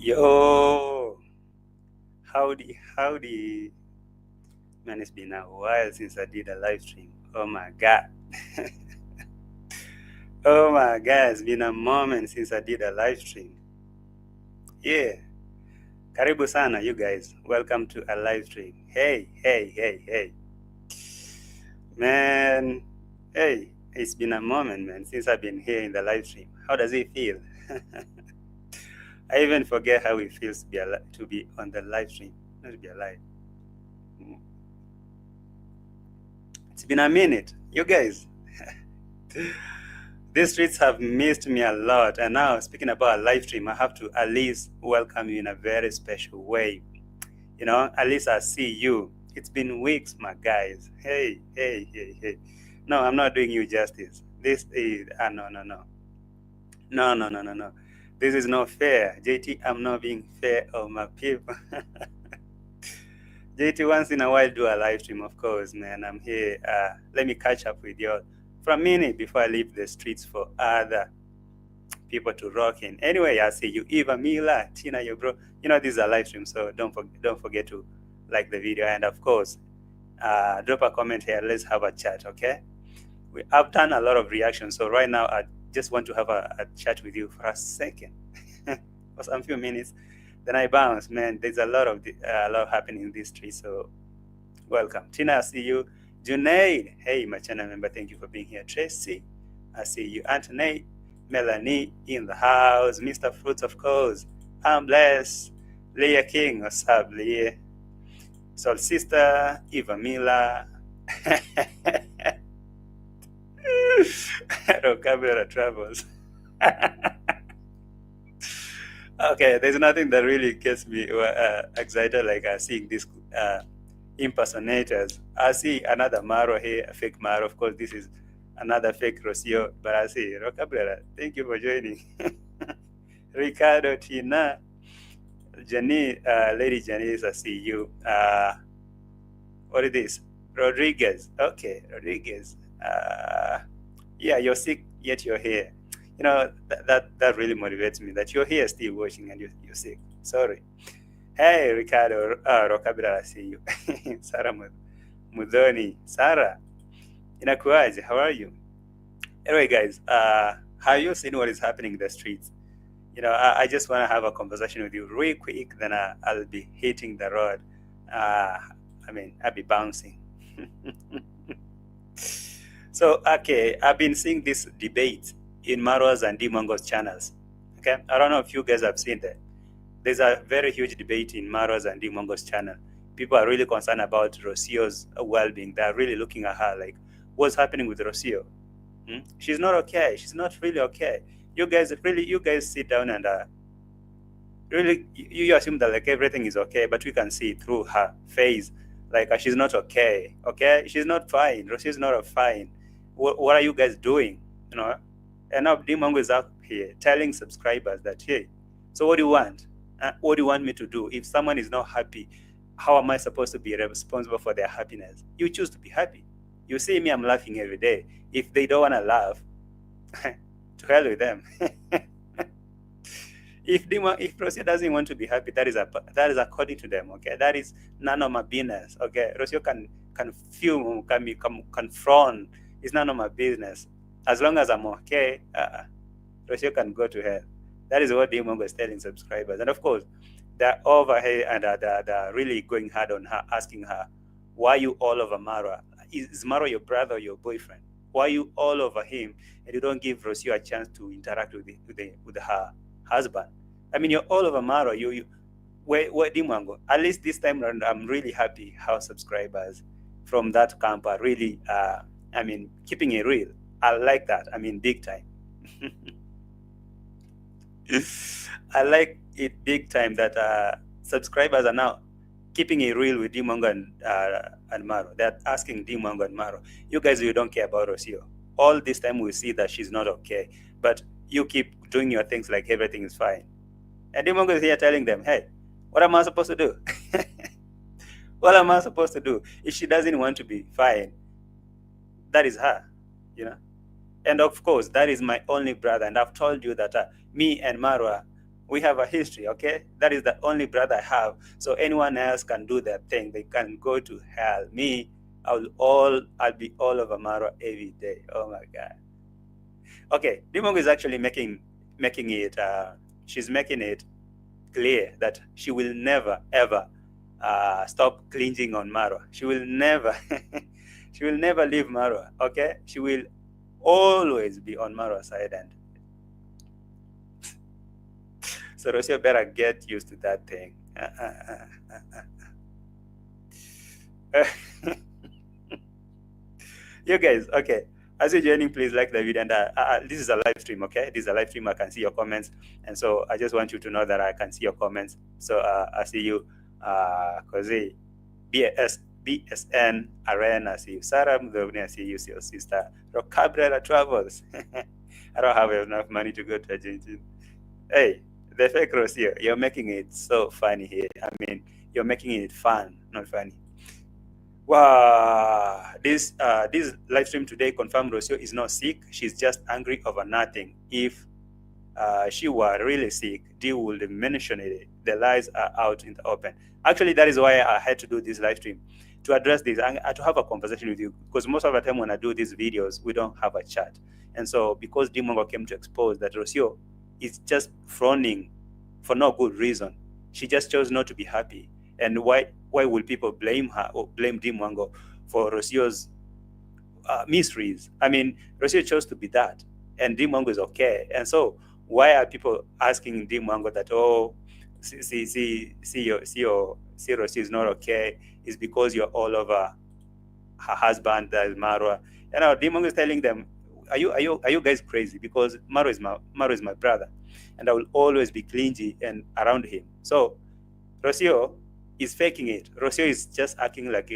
Yo, howdy. Man, it's been a while since I did a live stream. Oh my god. Oh my god, it's been a moment since I did a live stream. Yeah. Karibu sana, you guys. Welcome to a live stream. Hey. Man, hey, it's been a moment, man, since I've been here in the live stream. How does it feel? I even forget how it feels to be on the live stream, not to be alive. It's been a minute, you guys. These streets have missed me a lot, and now speaking about a live stream, I have to at least welcome you in a very special way. At least I see you. It's been weeks, my guys. Hey. No, I'm not doing you justice. This is no. This is not fair. JT, I'm not being fair on my people. JT, once in a while do a live stream, of course, man. I'm here. Let me catch up with you all for a minute before I leave the streets for other people to rock in. Anyway, I see you, Eva, Mila, Tina, your bro. This is a live stream, so don't forget to like the video, and of course, drop a comment here. Let's have a chat, okay? I've done a lot of reactions, so right now I just want to have a chat with you for a second, for some few minutes. Then I bounce, man. There's a lot happening in this street, so welcome. Tina, I see you. Junaid, hey, my channel member, thank you for being here. Tracy, I see you. Anthony, Melanie in the house. Mr. Fruits, of course. I'm blessed. Leah King, what's up, Leah? Soul Sister, Eva Mila. Vocabulary travels. Okay, there's nothing that really gets me excited like seeing these impersonators. I see another Maro here, a fake Maro. Of course, this is another fake ROCIO, but I see Rocabrera. Thank you for joining. Ricardo, Tina, Lady Janice, I see you. What is this? Rodriguez. Okay, Rodriguez. Yeah, you're sick, yet you're here. That really motivates me that you're here still watching and you're sick. Sorry. Hey, Ricardo, Rokabira, I see you. Sarah Mudoni. Sarah, inakuaje? How are you? Anyway, guys, have you seen what is happening in the streets? I just want to have a conversation with you real quick, then I'll be hitting the road. I'll be bouncing. So, okay, I've been seeing this debate in Marwa's and DEE MWANGO's channels. Okay, I don't know if you guys have seen that. There's a very huge debate in Marwa's and DEE MWANGO's channel. People are really concerned about ROCIO's well-being. They're really looking at her like, what's happening with ROCIO? She's not okay. She's not really okay. You guys sit down and really you assume that like everything is okay, but we can see through her face like she's not okay. Okay, she's not fine. ROCIO's not fine. What are you guys doing? And now DEE MWANGO is up here telling subscribers that, hey, so what do you want? What do you want me to do? If someone is not happy, how am I supposed to be responsible for their happiness? You choose to be happy. You see me, I'm laughing every day. If they don't want to laugh, to hell with them. If ROCIO doesn't want to be happy, that is according to them. Okay, that is none of my business. Okay, ROCIO can fume, can frown. It's none of my business. As long as I'm okay, ROCIO can go to hell. That is what DEE MWANGO is telling subscribers. And of course, they're over here and they're really going hard on her, asking her, why are you all over Maro? Is Maro your brother or your boyfriend? Why are you all over him and you don't give ROCIO a chance to interact with her husband? I mean, you're all over Maro. Where DEE MWANGO? At least this time around, I'm really happy how subscribers from that camp are really, keeping it real. I like that. Big time. I like it big time that subscribers are now keeping it real with DEE MWANGO and Maro. They're asking DEE MWANGO and Maro, you guys, you don't care about ROCIO. All this time we see that she's not okay, but you keep doing your things like everything is fine. And DEE MWANGO is here telling them, hey, what am I supposed to do? What am I supposed to do? If she doesn't want to be fine, that is her, And of course, that is my only brother. And I've told you that me and Marwa, We have a history, okay? That is the only brother I have. So anyone else can do their thing. They can go to hell. Me, I'll be all over Maro every day. Oh my God. Okay, DEE MWANGO is actually making it. She's making it clear that she will never ever stop clinging on Maro. She will never, she will never leave Maro. Okay, she will always be on Maro's side, and so Rocio better get used to that thing. You guys, okay. As you're joining, please like the video. And this is a live stream, okay? This is a live stream. I can see your comments. And so I just want you to know that I can see your comments. So I see you, Kozi, BSN, Arena, I see you. Sarah Mdovni, I see you, your sister. Rocabrera Travels. I don't have enough money to go to Argentina. Hey, the fake Rocio, you're making it so funny here. I mean, you're making it fun, not funny. Wow, this live stream today confirmed Rocio is not sick. She's just angry over nothing. If she were really sick, DEE would mention it. The lies are out in the open. Actually, that is why I had to do this live stream, to address this and to have a conversation with you, because most of the time when I do these videos, we don't have a chat. And so because DEE MWANGO came to expose that Rocio is just frowning for no good reason. She just chose not to be happy. And why will people blame her or blame DEE MWANGO for Rocio's mysteries? I mean, Rocio chose to be that, and DEE MWANGO is okay. And so why are people asking DEE MWANGO that, oh, see Rocio is not okay? Is because you're all over her husband, that is Marwa. And now DEE MWANGO is telling them, are you guys crazy? Because Maro is my brother, and I will always be clingy and around him. So Rocio is faking it. Rocio is just acting like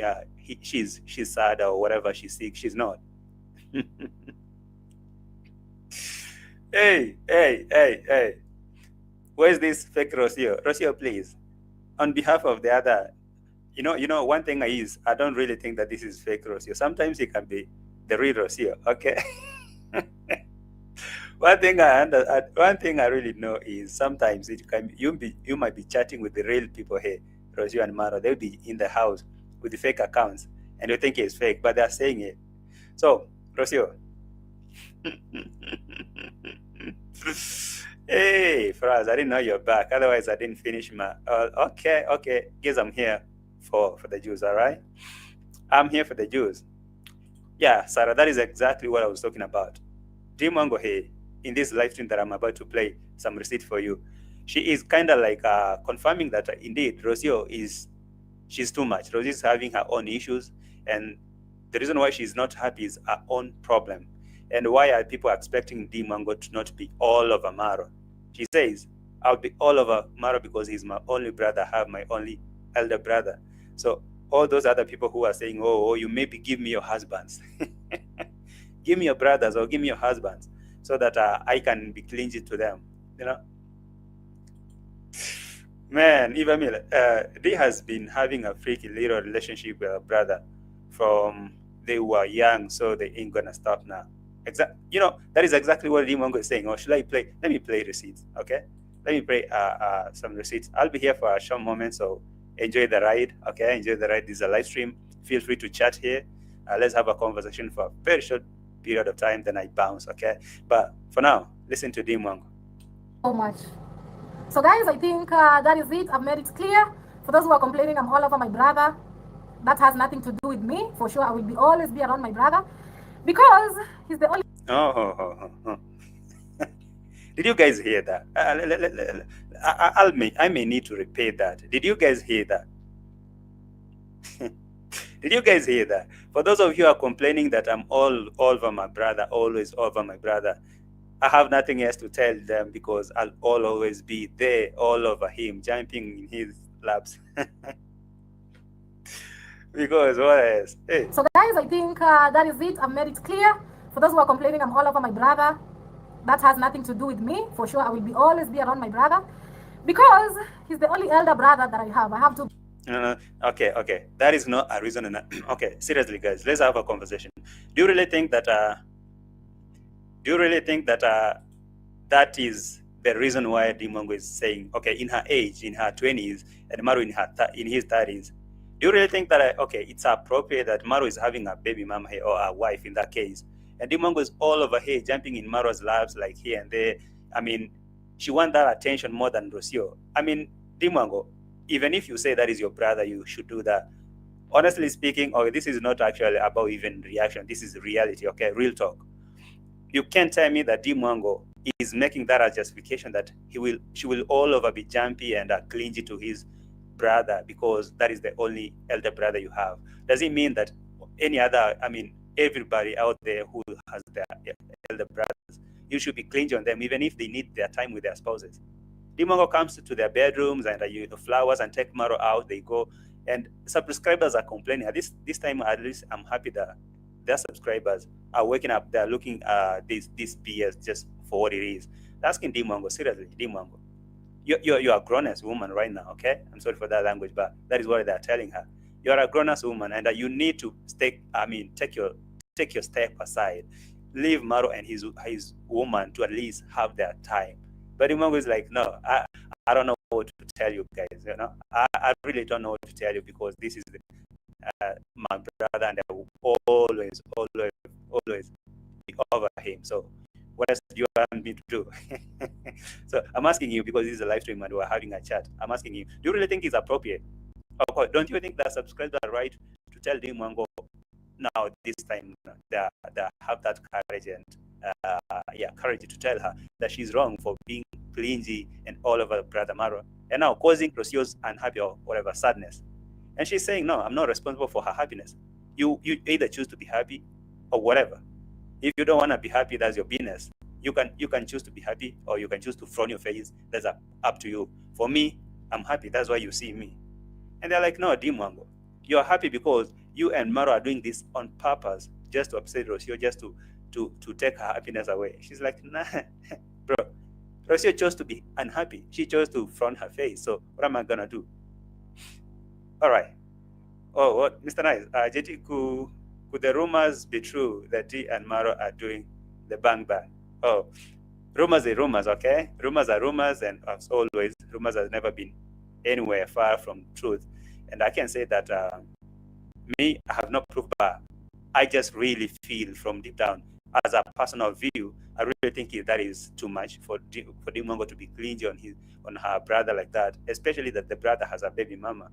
she's sad or whatever, she's sick. She's not. Hey. Where's this fake Rocio? Rocio, please. On behalf of the other, you know, one thing I don't really think that this is fake Rocio. Sometimes it can be the real Rocio, okay? One thing I really know is sometimes you might be chatting with the real people here, Rocio and Maro. They'll be in the house with the fake accounts, and you think it's fake, but they're saying it. So, Rocio. Hey, Fraz, I didn't know you're back. Otherwise, I didn't finish my. Okay. Guess I'm here for the Jews, all right? I'm here for the Jews. Yeah, Sarah, that is exactly what I was talking about. DEE MWANGO here, in this live stream that I'm about to play some receipt for you, she is kind of like confirming that indeed Rocio she's too much. Rocio is having her own issues, and the reason why she's not happy is her own problem. And why are people expecting DEE MWANGO to not be all over Maro? She says, I'll be all over Maro because he's my only brother, I have my only elder brother. So all those other people who are saying, oh, you maybe give me your husbands. Give me your brothers or give me your husbands so that I can be clingy to them, you know? Man, even me, DEE has been having a freaky little relationship with her brother from they were young, so they ain't gonna stop now. You know, that is exactly what DEE MWANGO is saying. Or should I play? Let me play receipts, okay? Let me play some receipts. I'll be here for a short moment, so enjoy the ride, okay? Enjoy the ride. This is a live stream. Feel free to chat here. Let's have a conversation for a very short period of time, then I bounce, okay? But for now, listen to DEE MWANGO. So much. So guys, I think that is it. I've made it clear. For those who are complaining I'm all over my brother, that has nothing to do with me. For sure, I will always be around my brother because he's the only... Did you guys hear that? I may need to repeat that. Did you guys hear that? Did you guys hear that? For those of you who are complaining that I'm all over my brother, always over my brother, I have nothing else to tell them because I'll always be there, all over him, jumping in his laps. Because what else? Hey. So guys, I think that is it. I've made it clear. For those who are complaining I'm all over my brother, that has nothing to do with me. For sure, I will always be around my brother because he's the only elder brother that I have. I have to... No. Okay. That is not a reason enough. Okay, seriously, guys, let's have a conversation. Do you really think that that the reason why DEE MWANGO is saying, okay, in her age, in her 20s, and Maro in his 30s, do you really think that, okay, it's appropriate that Maro is having a baby mama here, or a wife in that case, and DEE MWANGO is all over here, jumping in Maro's laps, like here and there? I mean, she wants that attention more than ROCIO. I mean, DEE MWANGO, even if you say that is your brother, you should do that. Honestly speaking, okay, this is not actually about even reaction. This is reality, okay, real talk. You can't tell me that DEE MWANGO is making that as justification that she will all over be jumpy and clingy to his brother because that is the only elder brother you have. Does it mean that any other, I mean, everybody out there who has their elder brothers, you should be clingy on them even if they need their time with their spouses? DEE MWANGO comes to their bedrooms and flowers and take Maro out, they go, and subscribers are complaining. This time at least I'm happy that their subscribers are waking up, they're looking at this BS just for what it is. They're asking DEE MWANGO, seriously, DEE MWANGO, you're a grown-ass woman right now, okay? I'm sorry for that language, but that is what they're telling her. You're a grown-ass woman, and you need to take your step aside. Leave Maro and his woman to at least have their time. But DEE MWANGO is like, no, I don't know what to tell you guys. You know, I really don't know what to tell you because this is my brother, and I will always be over him. So what else do you want me to do? So I'm asking you, because this is a live stream and we're having a chat. I'm asking you, do you really think it's appropriate? Or don't you think that subscribers are right to tell DEE MWANGO now this time they have that courage and courage to tell her that she's wrong for being clingy and all over brother Maro, and now causing ROCIO's unhappy or whatever sadness? And she's saying, no, I'm not responsible for her happiness. You either choose to be happy or whatever. If you don't want to be happy, that's your business. You can choose to be happy, or you can choose to frown your face. That's up to you. For me, I'm happy. That's why you see me. And they're like, no, DEE MWANGO, you're happy because you and Maro are doing this on purpose, just to upset ROCIO, just to take her happiness away. She's like, nah, bro. ROCIO chose to be unhappy. She chose to frown her face. So what am I gonna do? All right. Oh, what, Mr. Nice? JT, could the rumors be true that Dee and Maro are doing the bang bang? Oh, rumors are rumors, okay? Rumors are rumors, and as always, rumors have never been anywhere far from truth. And I can say that I have not proved, but I just really feel from deep down, as a personal view, I really think that is too much for DEE MWANGO to be clingy on her brother like that, especially that the brother has a baby mama.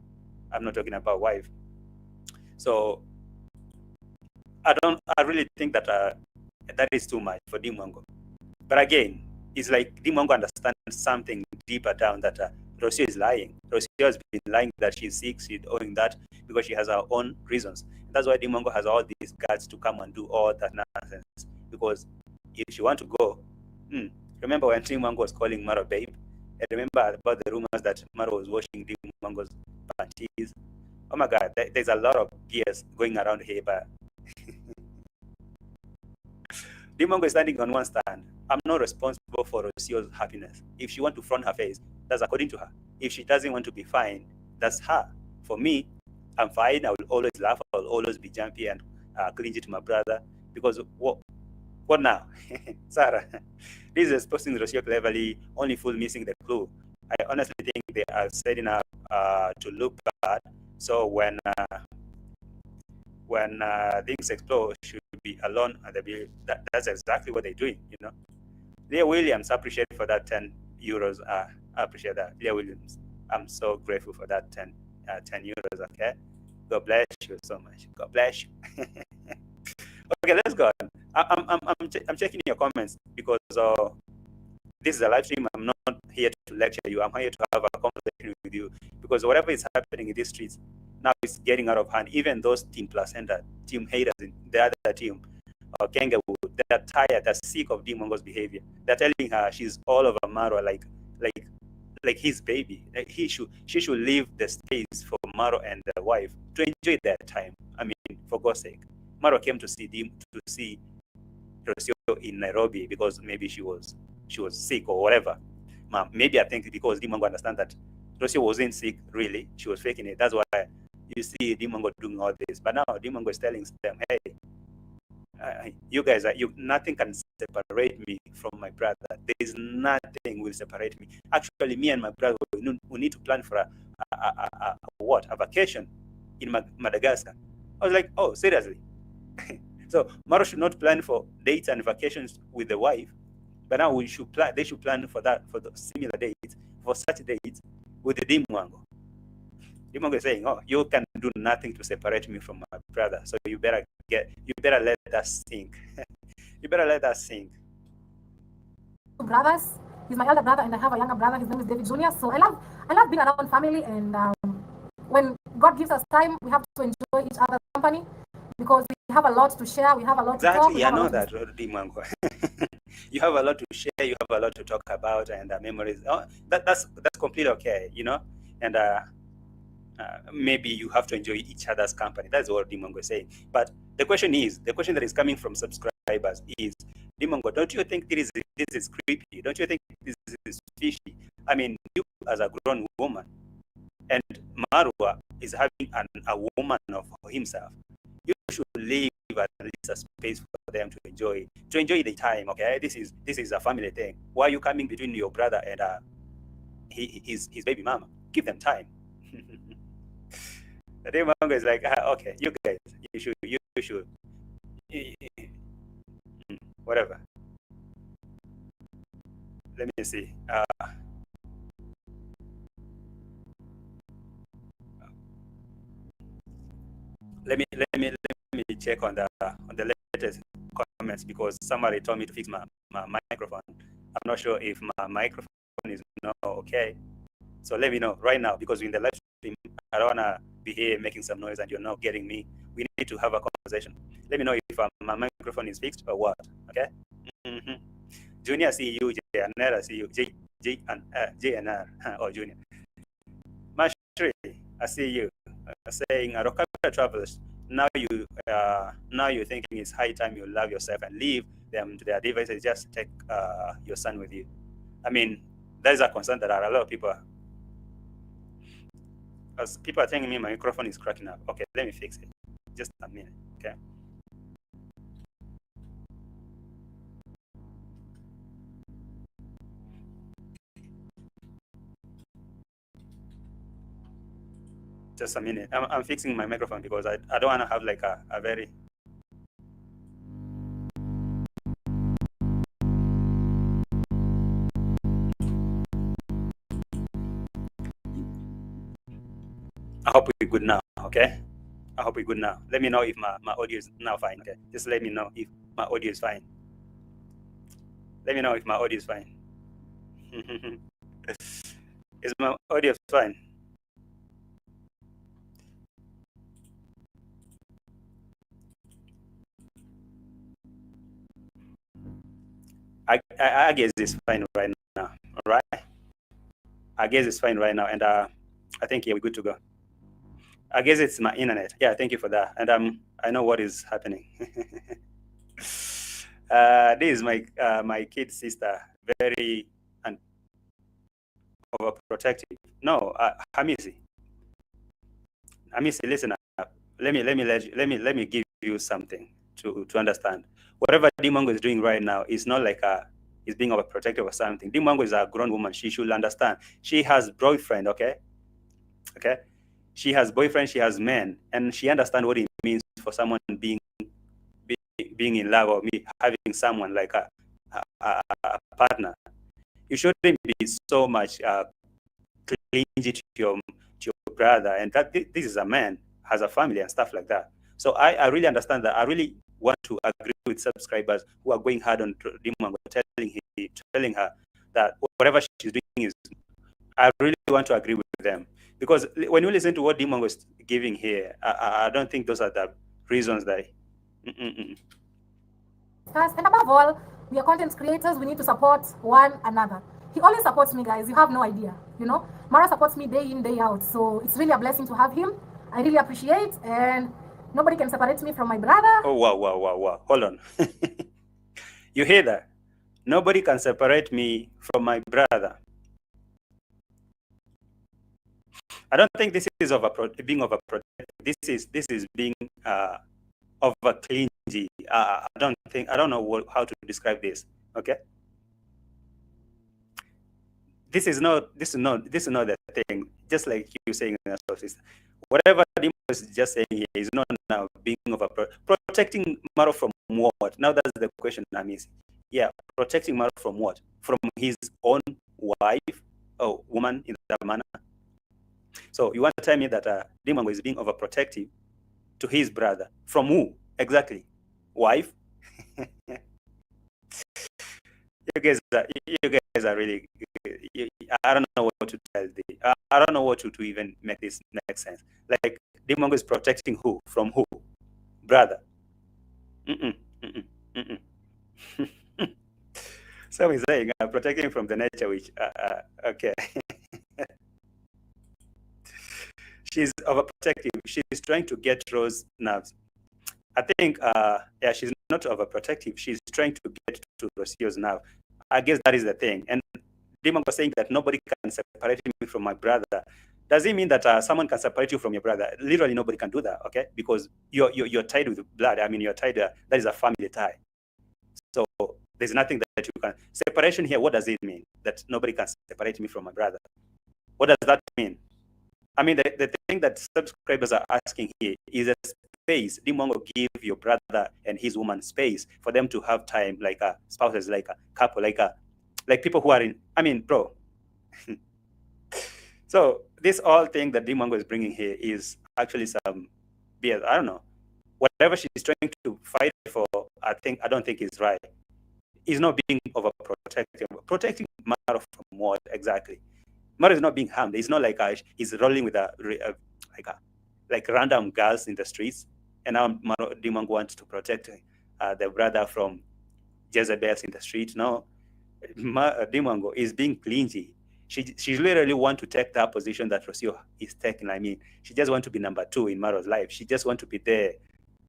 I'm not talking about wife. So I really think that that is too much for DEE MWANGO. But again, it's like DEE MWANGO understands something deeper down, that ROCIO is lying. ROCIO has been lying that she's sick, she's owing that because she has her own reasons. And that's why DEE MWANGO has all these guts to come and do all that nonsense. Because if she want to go, remember when DEE MWANGO was calling Maro babe? And remember about the rumors that Maro was washing DEE MWANGO's panties? Oh my God, there's a lot of BS going around here, but DEE MWANGO is standing on one stand. I'm not responsible for ROCIO's happiness. If she wants to front her face, that's according to her. If she doesn't want to be fine, that's her. For me, I'm fine. I will always laugh. I will always be jumpy and clingy to my brother. Because what now? Sarah, this is exposing ROCIO cleverly, only fool missing the clue. I honestly think they are setting up to look bad. So when things explode, should be alone at the bill. That's exactly what they're doing, you know. Leah Williams, appreciate for that 10 euros. I appreciate that. Leah Williams, I'm so grateful for that 10 euros, okay? God bless you so much. God bless you. Okay, let's go on. I'm checking your comments because this is a live stream. I'm not here to lecture you. I'm here to have a conversation with you, because whatever is happening in these streets now is getting out of hand. Even those Team Placenta, team haters in the other team, or Kangaroo, they're tired, they're sick of DEE MWANGO's behavior. They're telling her she's all over Maro like his baby. She should leave the space for Maro and the wife to enjoy their time. I mean, for God's sake. Maro came to see ROCIO in Nairobi because maybe she was sick or whatever. Maybe I think because DEE MWANGO understands that ROCIO wasn't sick really, she was faking it. That's why you see DEE MWANGO doing all this. But now DEE MWANGO is telling them, hey, You guys are nothing can separate me from my brother. There is nothing will separate me. Actually, me and my brother we need to plan for a vacation in Madagascar. I was like, oh, seriously? So Maro should not plan for dates and vacations with the wife, but now we should plan. They should plan for that, for the similar dates, for such dates with the DEE MWANGO. DEE MWANGO is saying, oh, you can do nothing to separate me from my brother. So you better let that sink. You better let that sink. Brothers. He's my elder brother, and I have a younger brother. His name is David Jr. So I love being around family, and when God gives us time, we have to enjoy each other's company because we have a lot to share. We have a lot to talk. Exactly, I know that, DEE MWANGO. You have a lot to share. You have a lot to talk about, and memories. Oh, that's completely okay, you know. And maybe you have to enjoy each other's company. That's what DEE MWANGO is saying. But the question that is coming from subscribers is, DEE MWANGO, don't you think this is creepy? Don't you think this is fishy? I mean, you as a grown woman, and Marwa is having a woman of himself. You should leave at least a space for them to enjoy the time. Okay, this is a family thing. Why are you coming between your brother and his baby mama? Give them time. The DEE MWANGO is like, okay, you guys, you should, whatever. Let me see. Let me check on the latest comments, because somebody told me to fix my microphone. I'm not sure if my microphone is not okay. So let me know right now, because in the live stream, I don't wanna be here making some noise and you're not getting me. We need to have a conversation. Let me know if my microphone is fixed or what. Okay. Junior, I see you. JNR, I see you. JNR or Junior. Mashri, I see you. Saying Rocabra Travelers, now you're thinking it's high time you love yourself and leave them to their devices. Just take your son with you. I mean, that is a concern that a lot of people. As people are telling me my microphone is cracking up. Okay, let me fix it. Just a minute. Okay. Just a minute. I'm fixing my microphone because I don't want to have like a very. I hope we're good now. Okay. I hope we're good now. Let me know if my audio is now fine. Okay. Just let me know if my audio is fine. Let me know if my audio is fine. Is my audio fine? I guess it's fine right now. All right. I guess it's fine right now, and I think we're good to go. I guess it's my internet. Yeah, thank you for that. And I know what is happening. This is my kid sister, very overprotective. No, Hamisi, listen up. Let me give you something to understand. Whatever DEE MWANGO is doing right now is not like is being overprotective or something. DEE MWANGO is a grown woman. She should understand. She has boyfriend. Okay. She has boyfriend. She has men, and she understands what it means for someone being in love, or me having someone like a partner. You shouldn't be so much clingy to your brother, and that this is a man, has a family and stuff like that. So I really understand that. I really want to agree with subscribers who are going hard on DEE MWANGO, telling her that whatever she's doing is. I really want to agree with them, because when you listen to what DEE MWANGO is giving here, I don't think those are the reasons that. And above all, we are content creators. We need to support one another. He always supports me, guys. You have no idea. You know, Maro supports me day in, day out. So it's really a blessing to have him. I really appreciate, and nobody can separate me from my brother. Oh, wow. Hold on. You hear that? Nobody can separate me from my brother. I don't think this is being overprotected. This is being over clingy. I don't know how to describe this. Okay, this is not the thing. Just like you saying, whatever Dimo is just saying here is not now being over protecting Maro from what? Now that's the question I'm asking. Yeah, protecting Maro from what? From his own wife or woman in that manner. So you want to tell me that Dimwango is being overprotective to his brother from who exactly? Wife? You guys are really. I don't know what to tell. I don't know what to even make this make sense. Like Dimongo is protecting who from who? Brother. So he's saying protecting from the nature which okay. She's overprotective. She's trying to get Rose's nerves. I think yeah, she's not overprotective. She's trying to get to Rocio's nerve. I guess that is the thing. And Dimon was saying that nobody can separate me from my brother. Does it mean that someone can separate you from your brother? Literally, nobody can do that, okay? Because you're tied with blood. I mean, you're tied. That is a family tie. So there's nothing that you can separation here. What does it mean that nobody can separate me from my brother? What does that mean? I mean, the thing that subscribers are asking here is a space. Dimongo give your brother and his woman space for them to have time, like spouses, like a couple, like people who are in. I mean, bro. So this all thing that Dimongo is bringing here is actually some BS. I don't know. Whatever she's trying to fight for, I don't think is right. Is not being overprotective. Protecting Maro from what exactly? Maro is not being harmed. It's not like he's rolling with like random girls in the streets, and now Maro Dimongo wants to protect the brother from Jezebels in the street. No, Dimongo is being clingy. She literally want to take that position that Rocio is taking. I mean, she just want to be number 2 in Maro's life. She just want to be there.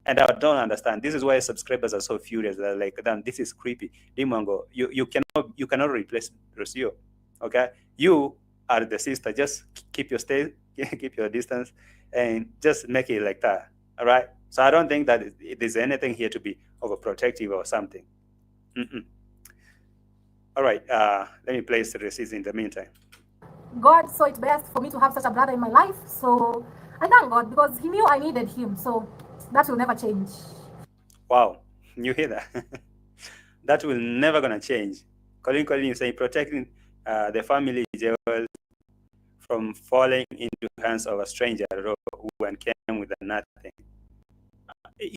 And I don't understand. This is why subscribers are so furious. They're like, damn, this is creepy. Dimongo, you cannot replace Rocio. Okay? You are the sister. Just keep your keep your distance, and just make it like that. All right? So I don't think that there's anything here to be overprotective or something. All right, let me place the receipts in the meantime. God saw it best for me to have such a brother in my life. So I thank God because He knew I needed him. So that will never change. Wow, you hear that? That will never gonna change. Colin, you say protecting the family jewels from falling into hands of a stranger who came with nothing.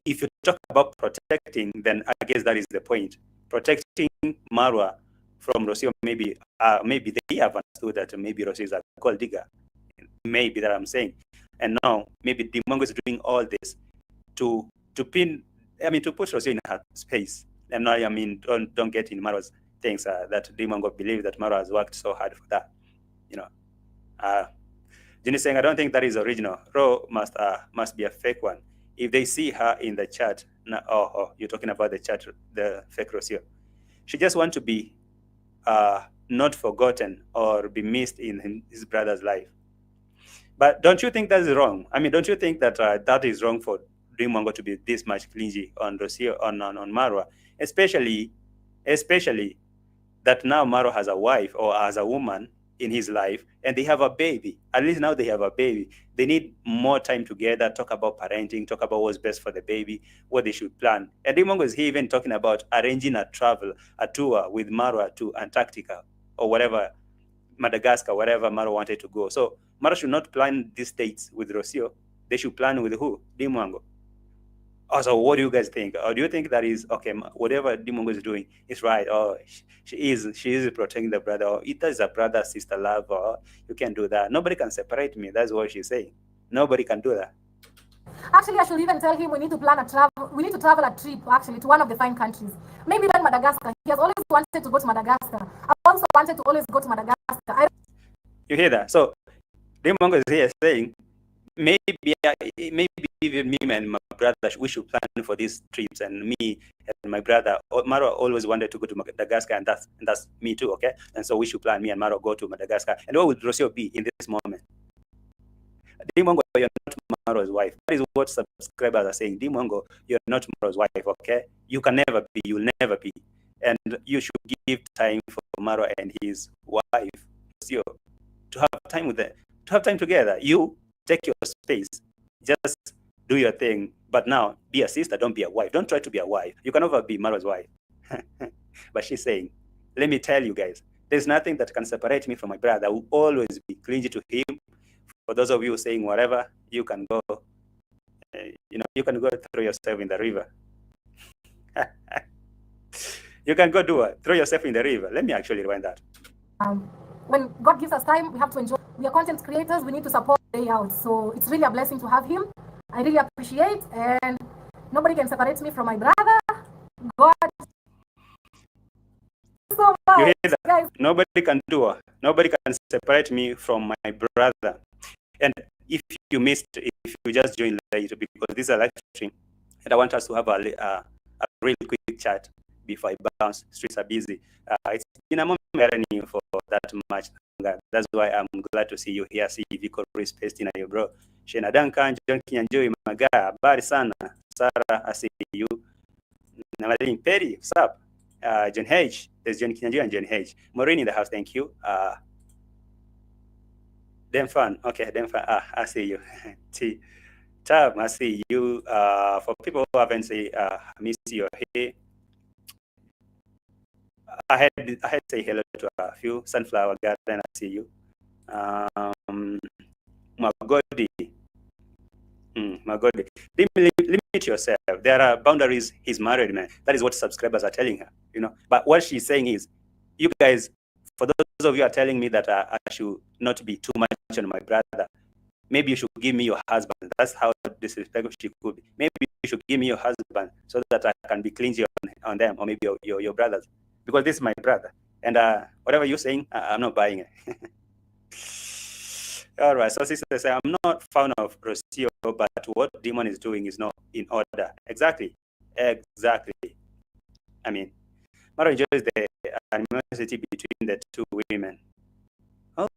If you talk about protecting, then I guess that is the point. Protecting Marwa from Rocio, maybe they have understood that maybe Rocio is a gold digger. Maybe that I'm saying. And now maybe Dimongo is doing all this to put Rocio in her space. And now, I mean, don't get in Marwa's things that Dimongo believes that Marwa has worked so hard for that. You know. Jenny saying, I don't think that is original. Ro must be a fake one. If they see her in the chat, you're talking about the chat, the fake Rocio. She just wants to be not forgotten or be missed in his brother's life. But don't you think that is wrong? I mean, don't you think that that is wrong for Dimongo to be this much clingy on Rocio, on Marwa, especially that now Maro has a wife or has a woman in his life, and they have a baby. At least now they have a baby. They need more time together, talk about parenting, talk about what's best for the baby, what they should plan. And Dimongo is here even talking about arranging a tour with Maro to Antarctica or whatever, Madagascar, wherever Maro wanted to go. So Maro should not plan these dates with Rocio. They should plan with who? Dimongo. Also, what do you guys think? Or do you think that is okay? Whatever Dimongo is doing is right, or she is protecting the brother, or it is a brother sister love, or you can do that. Nobody can separate me. That's what she's saying. Nobody can do that. Actually, I should even tell him we need to plan a travel. We need to travel a trip actually to one of the fine countries. Maybe even Madagascar. He has always wanted to go to Madagascar. I also wanted to always go to Madagascar. You hear that? So Dimongo is here saying maybe even me and my brother, we should plan for these trips, and me and my brother, Maro always wanted to go to Madagascar, and that's me too, okay? And so we should plan, me and Maro go to Madagascar. And what would Rocio be in this moment? DEE MWANGO, you're not Maro's wife. That is what subscribers are saying. DEE MWANGO, you're not Maro's wife, okay? You can never be, you'll never be. And you should give time for Maro and his wife, ROCIO, to have time with them, to have time together. You take your space, just do your thing. But now, be a sister, don't be a wife. Don't try to be a wife. You can never be Maro's wife. But she's saying, let me tell you guys, there's nothing that can separate me from my brother. I will always be clingy to him. For those of you saying whatever, you can go, you can go throw yourself in the river. You can go do it. Throw yourself in the river. Let me actually rewind that. When God gives us time, we have to enjoy. We are content creators. We need to support day out. So it's really a blessing to have him. I really appreciate, and nobody can separate me from my brother. God, so much, you hear that? Guys. Nobody can do it. Nobody can separate me from my brother. And if you missed, if you just joined late, because this is a live stream, and I want us to have a real quick chat before I bounce. Streets are busy. It's been a moment for that much longer. That's why I'm glad to see you here. See Vico Space in your bro. Shena Duncan, John Kinyanjui, Maga, Bari Sana, Sarah, I see you. Namadine Perry, what's up? John H. There's John Kinyanjui and John H. Maureen in the house, thank you. Dem Fan, okay, Dem Fan, I see you. T. Tab, I see you. For people who haven't seen, miss you here. I had to say hello to a few. Sunflower Garden, I see you. Magodi. Magodi. Limit yourself. There are boundaries. He's married, man. That is what subscribers are telling her, But what she's saying is, you guys, for those of you are telling me that I should not be too much on my brother, maybe you should give me your husband. That's how disrespectful she could be. Maybe you should give me your husband so that I can be clingy on them, or maybe your brothers. Because this is my brother. And whatever you're saying, I'm not buying it. All right, so sister say, I'm not fan of ROCIO, but what Demon is doing is not in order. Exactly. I mean, Maro enjoys the animosity between the two women. Oh,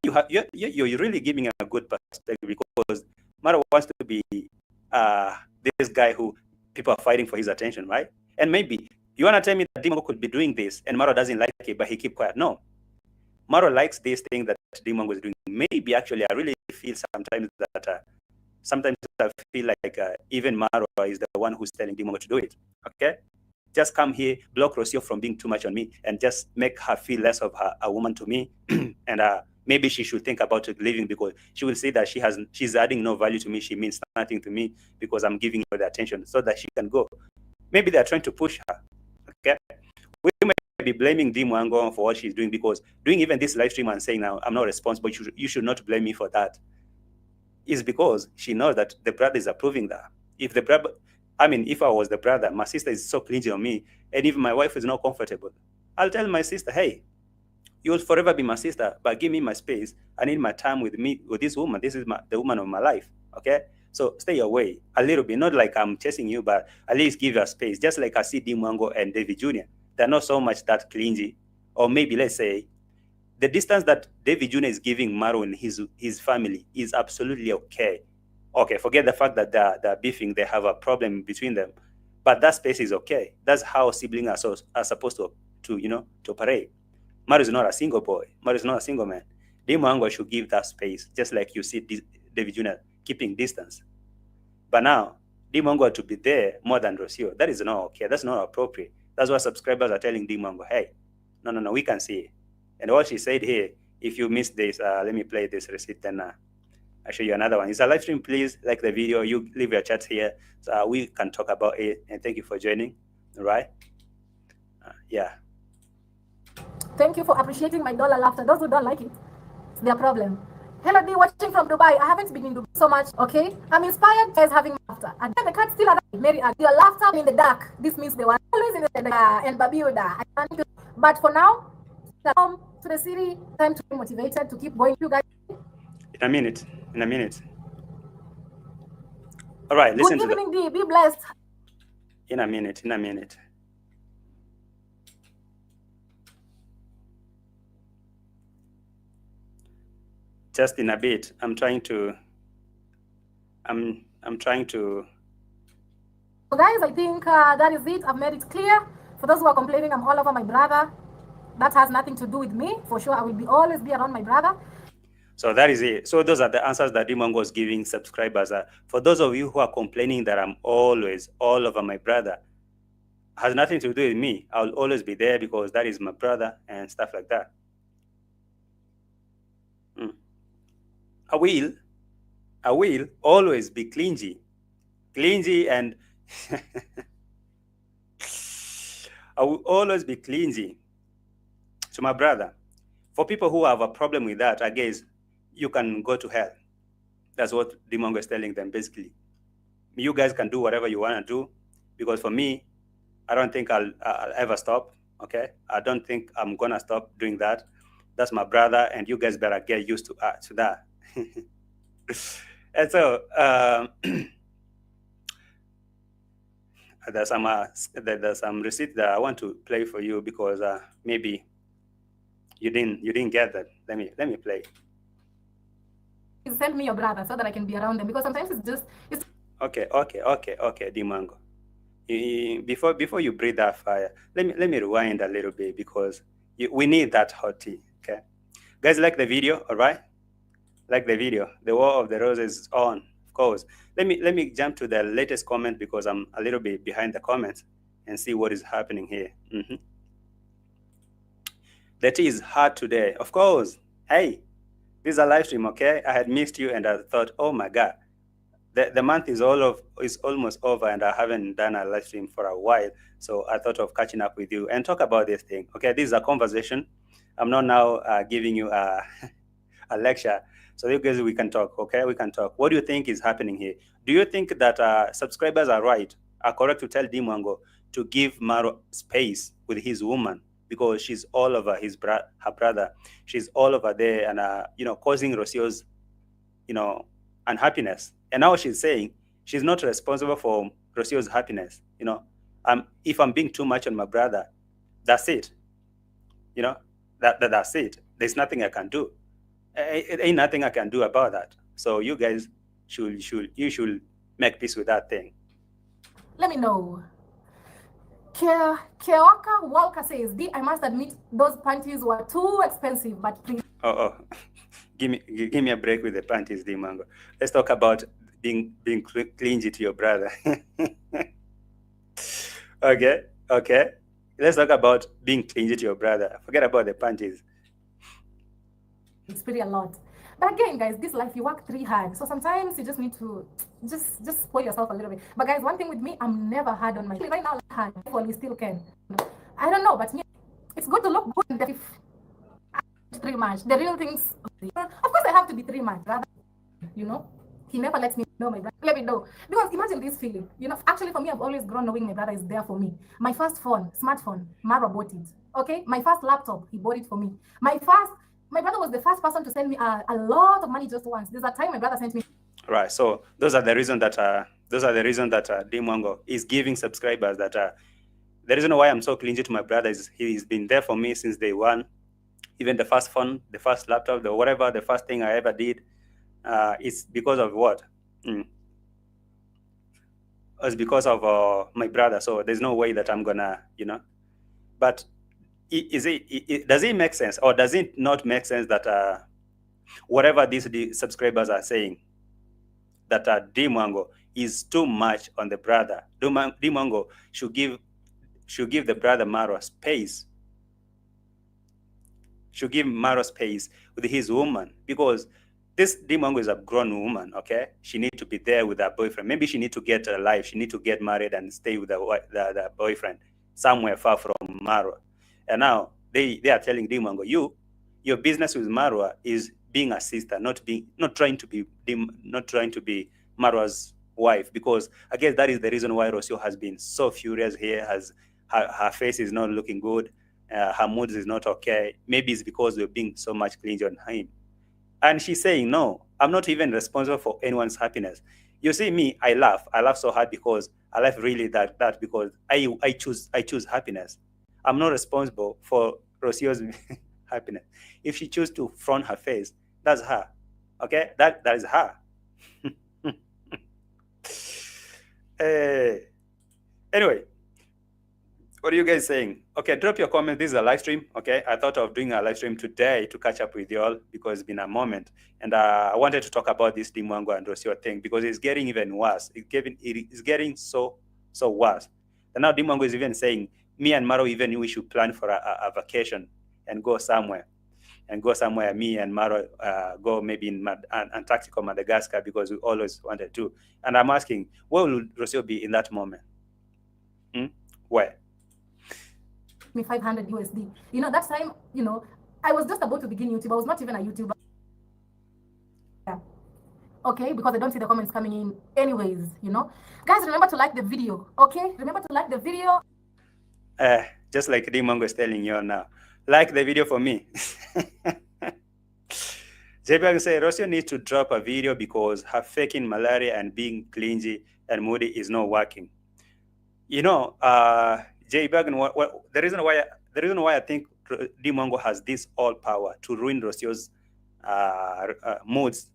you're really giving a good perspective, because Maro wants to be this guy who people are fighting for his attention, right? And maybe you want to tell me that DEE MWANGO could be doing this and Maro doesn't like it, but he keep quiet. No. Maro likes this thing that DEE MWANGO is doing. Maybe actually I really feel sometimes that sometimes I feel like even Maro is the one who's telling DEE MWANGO to do it. Okay? Just come here, block ROCIO from being too much on me, and just make her feel less of a woman to me. And maybe she should think about leaving, because she will say that she's adding no value to me. She means nothing to me because I'm giving her the attention, so that she can go. Maybe they're trying to push her. Okay? We may be blaming DEE MWANGO for what she's doing, because doing even this live stream and saying now I'm not responsible, you should not blame me for that, is because she knows that the brother is approving that. If the brother, if I was the brother, my sister is so clingy on me, and if my wife is not comfortable, I'll tell my sister, hey, you'll forever be my sister, but give me my space. I need my time with this woman. This is the woman of my life. Okay? So stay away a little bit. Not like I'm chasing you, but at least give her space. Just like I see DEE MWANGO and David Jr. They're not so much that clingy. Or maybe let's say the distance that David Jr. is giving Maro and his family is absolutely okay. Okay, forget the fact that they're beefing, they have a problem between them. But that space is okay. That's how siblings are supposed to operate. Maro is not a single boy. Maro is not a single man. DEE MWANGO should give that space, just like you see David Jr. keeping distance. But now, DEE MWANGO to be there more than ROCIO, that is not okay. That's not appropriate. That's why subscribers are telling DEE MWANGO, hey, no, we can see it. And what she said here, if you missed this, let me play this receipt, then I'll show you another one. It's a live stream. Please like the video. You leave your chats here so we can talk about it. And thank you for joining. All right? Yeah. Thank you for appreciating my dollar laughter. Those who don't like it, it's their problem. Hello, D, watching from Dubai. I haven't been in Dubai so much, okay? I'm inspired as having laughter. And the cat still alive. Mary, your laughter in the dark. This means they were always in the dark. And Babiuda. But for now, come to the city. Time to be motivated to keep going. You guys. In a minute. All right, listen to Good evening, D. Be blessed. In a minute. Just in a bit. I'm trying to I'm trying to. So guys, I think that is it. I've made it clear. For those who are complaining I'm all over my brother, that has nothing to do with me. For sure, I will always be around my brother. So that is it. So those are the answers that DEE MWANGO is giving subscribers. For those of you who are complaining that I'm always all over my brother, has nothing to do with me. I'll always be there because that is my brother and stuff like that. I will always be clingy and I will always be clingy to my brother. For people who have a problem with that, I guess you can go to hell. That's what DEE MWANGO is telling them, basically. You guys can do whatever you want to do, because for me, I don't think I'll ever stop, okay? I don't think I'm going to stop doing that. That's my brother, and you guys better get used to that. And so there's some receipt that I want to play for you, because maybe you didn't get that. Let me play. Send me your brother so that I can be around them, because sometimes it's okay, DEE MWANGO. Before you breathe that fire, let me rewind a little bit, because we need that hot tea. Okay, guys, like the video, all right? Like the video. The War of the Roses is on, of course. Let me jump to the latest comment, because I'm a little bit behind the comments, and see what is happening here. The tea is hot today, of course. Hey, this is a live stream, okay? I had missed you, and I thought, oh my God, the month is almost over, and I haven't done a live stream for a while. So I thought of catching up with you and talk about this thing. Okay, this is a conversation. I'm not now giving you a lecture. So you guys, we can talk, okay? We can talk. What do you think is happening here? Do you think that subscribers are correct to tell DEE MWANGO to give Maro space with his woman, because she's all over her brother? She's all over there, and causing ROCIO's unhappiness. And now she's saying she's not responsible for ROCIO's happiness. If I'm being too much on my brother, that's it. That's it. There's nothing I can do. It ain't nothing I can do about that. So you guys should make peace with that thing. Let me know. Keoka Walker says, "D, I must admit those panties were too expensive, but please." Oh, give me a break with the panties, DEE MWANGO. Let's talk about being clingy to your brother. Okay. Let's talk about being clingy to your brother. Forget about the panties. It's pretty a lot. But again, guys, this life, you work 3 hard. So sometimes you just need to just spoil yourself a little bit. But guys, one thing with me, I'm never hard on my right now. Hard, well, we still can. I don't know, but it's good to look good. If 3 much, the real things. Of course, I have to be 3 much, rather. He never lets me know my brother. Let me know, because imagine this feeling. Actually, for me, I've always grown knowing my brother is there for me. My first phone, smartphone, Maro bought it. Okay, my first laptop, he bought it for me. My brother was the first person to send me a lot of money just once. There's a time my brother sent me. Right. So those are the reason that DEE MWANGO is giving subscribers that the reason why I'm so clingy to my brother is he's been there for me since day one. Even the first phone, the first laptop, the first thing I ever did, it's because of what? It's because of my brother. So there's no way that I'm gonna, But does it make sense, or does it not make sense that whatever these subscribers are saying, that DEE MWANGO is too much on the brother? DEE MWANGO should give the brother Maro space. Should give Maro space with his woman, because this DEE MWANGO is a grown woman, okay? She needs to be there with her boyfriend. Maybe she needs to get a life. She needs to get married and stay with the boyfriend somewhere far from Maro. And now they are telling DEE MWANGO, your business with Marwa is being a sister, not trying to be Marwa's wife, because I guess that is the reason why ROCIO has been so furious here. Her face is not looking good, her mood is not okay. Maybe it's because we're being so much clingy on him. And she's saying, no, I'm not even responsible for anyone's happiness. You see me, I laugh so hard because I laugh really that because I choose happiness. I'm not responsible for ROCIO's happiness. If she chooses to front her face, that's her. Okay, that is her. Anyway, what are you guys saying? Okay, drop your comment. This is a live stream. Okay, I thought of doing a live stream today to catch up with you all because it's been a moment, and I wanted to talk about this DEE MWANGO and ROCIO thing because it's getting even worse. It's getting so worse. And now DEE MWANGO is even saying me and Maro even we should plan for a vacation and go somewhere. Me and Maro go maybe in Antarctica or Madagascar because we always wanted to. And I'm asking, where will ROCIO be in that moment? Where? Me 500 USD. You know, that time, you know, I was just about to begin YouTube. I was not even a YouTuber. Yeah. Okay, because I don't see the comments coming in anyways, you know. Guys, remember to like the video, okay? Remember to like the video. Just like DEE MWANGO is telling you now. Like the video for me. JPEG say ROCIO needs to drop a video because her faking malaria and being clingy and moody is not working. You know, JPEG, the reason why I think DEE MWANGO has this all power to ruin ROCIO's moods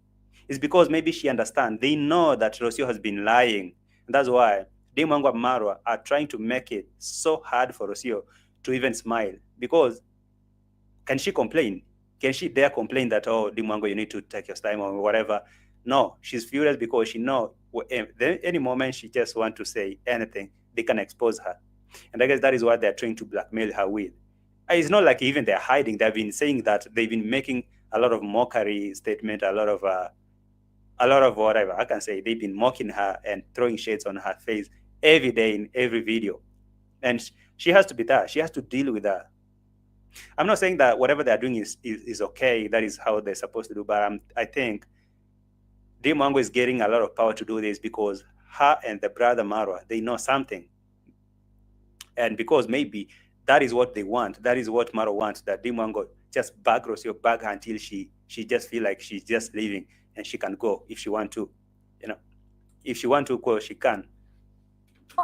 is because maybe she understands. They know that ROCIO has been lying. And that's why DEE MWANGO and Marwa are trying to make it so hard for ROCIO to even smile. Because can she complain? Can she dare complain that, oh, DEE MWANGO, you need to take your time or whatever? No, she's furious because she knows any moment she just wants to say anything, they can expose her. And I guess that is what they're trying to blackmail her with. It's not like even they're hiding. They've been saying that they've been making a lot of mockery statement, a lot of whatever I can say. They've been mocking her and throwing shades on her face every day in every video. And she has to be there. She has to deal with that. I'm not saying that whatever they're doing is okay. That is how they're supposed to do. But I think DEE MWANGO is getting a lot of power to do this because her and the brother Marwa, they know something. And because maybe that is what they want. That is what Maro wants, that DEE MWANGO just bag ROCIO back until she just feel like she's just leaving and she can go if she want to. You know, if she want to go, she can.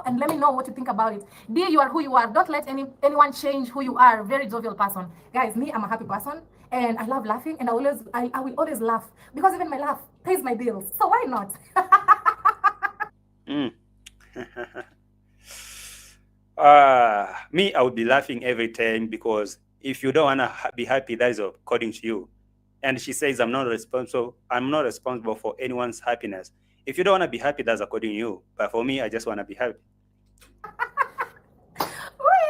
And let me know what you think about it. Dear, you are who you are. Don't let anyone change who you are. Very jovial person. Guys, me, I'm a happy person and I love laughing, and I will always laugh because even my laugh pays my bills. So why not? Me, I would be laughing every time because if you don't want to be happy, that is according to you. And she says, I'm not responsible for anyone's happiness. If you don't want to be happy, that's according to you. But for me, I just want to be happy.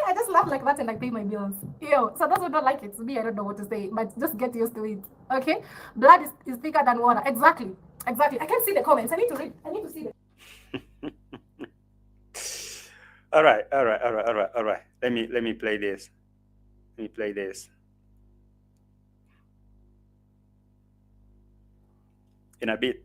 I just laugh like that and I pay my bills. Yo, so those who don't like it, to me, I don't know what to say, but just get used to it, okay? Blood is thicker than water. Exactly. I can't see the comments. I need to read. I need to see them. All right. Let me play this. In a bit.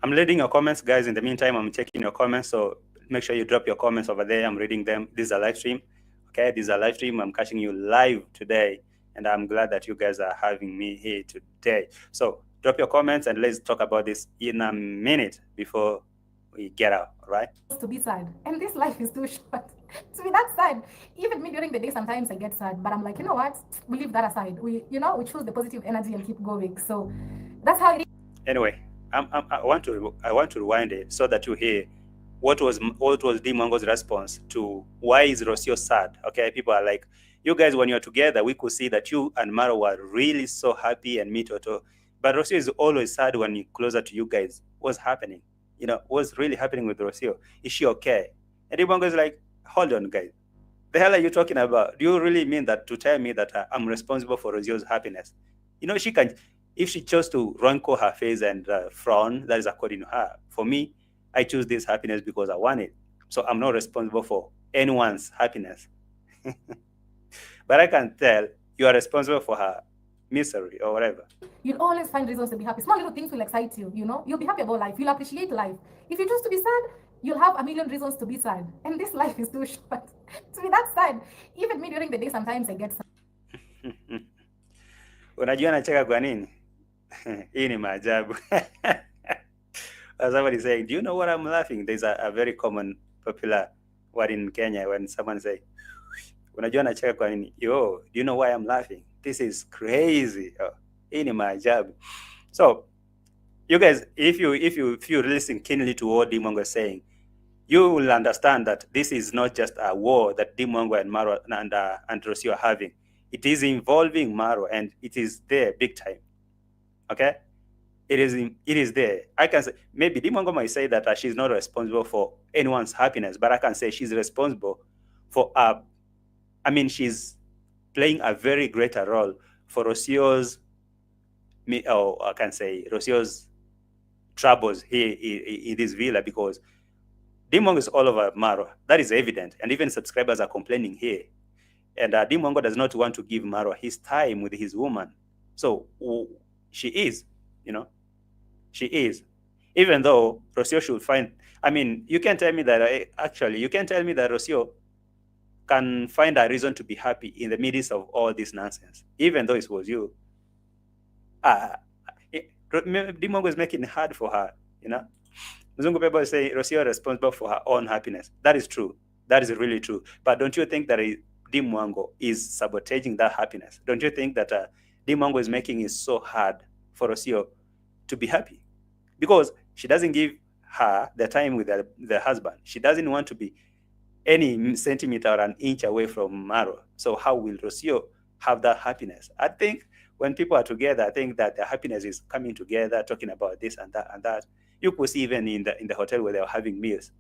I'm reading your comments, guys. In the meantime, I'm checking your comments, so make sure you drop your comments over there. I'm reading them. This is a live stream. Okay, this is a live stream. I'm catching you live today, and I'm glad that you guys are having me here today. So drop your comments and let's talk about this in a minute before we get out, all right? To be sad, and this life is too short to be that sad. Even me during the day, sometimes I get sad, but I'm like, you know what? We leave that aside. We choose the positive energy and keep going. So that's how it is. Anyway, I want to rewind it so that you hear what was DEE MWANGO's response to why is ROCIO sad. Okay, people are like, you guys, when you're together, we could see that you and Maro were really so happy and me Toto. But ROCIO is always sad when you're closer to you guys. What's happening? You know, what's really happening with ROCIO? Is she okay? And DEE MWANGO is like, hold on, guys. The hell are you talking about? Do you really mean that to tell me that I'm responsible for ROCIO's happiness? You know, she can, if she chose to wrinkle her face and frown, that is according to her. For me, I choose this happiness because I want it. So I'm not responsible for anyone's happiness. But I can tell you are responsible for her misery or whatever. You'll always find reasons to be happy. Small little things will excite you, you know? You'll be happy about life. You'll appreciate life. If you choose to be sad, you'll have a million reasons to be sad. And this life is too short to be that sad. Even me during the day, sometimes I get sad. Unajua nacheka kwa nini? Hii ni maajabu. Somebody saying, do you know what I'm laughing? There's a very common, popular word in Kenya when someone say, unajua nacheka kwa nini? Yo, do you know why I'm laughing? This is crazy. Oh. in my job. So you guys, if you listen keenly to what DEE MWANGO is saying, you will understand that this is not just a war that DEE MWANGO and Maro and ROCIO are having. It is involving Maro, and it is there big time. Okay, it is there. I can say maybe DEE MWANGO might say that she's not responsible for anyone's happiness, but I can say she's responsible for I mean, she's playing a very greater role for ROCIO's, or I can say ROCIO's troubles here in this villa, because DEE MWANGO is all over Maro. That is evident, and even subscribers are complaining here. And DEE MWANGO does not want to give Maro his time with his woman. So she is, she is. Even though ROCIO should find, I mean, you can tell me that, actually, you can tell me that ROCIO can find a reason to be happy in the midst of all this nonsense, even though it was you. DEE MWANGO is making it hard for her, Mzungu people say ROCIO is responsible for her own happiness. That is true. That is really true. But don't you think that DEE MWANGO is sabotaging that happiness? Don't you think that DEE MWANGO is making it so hard for ROCIO to be happy? Because she doesn't give her the time with the husband. She doesn't want to be any centimeter or an inch away from Maro. So how will ROCIO have that happiness? I think when people are together, I think that the happiness is coming together, talking about this and that and that. You could see even in the hotel where they were having meals,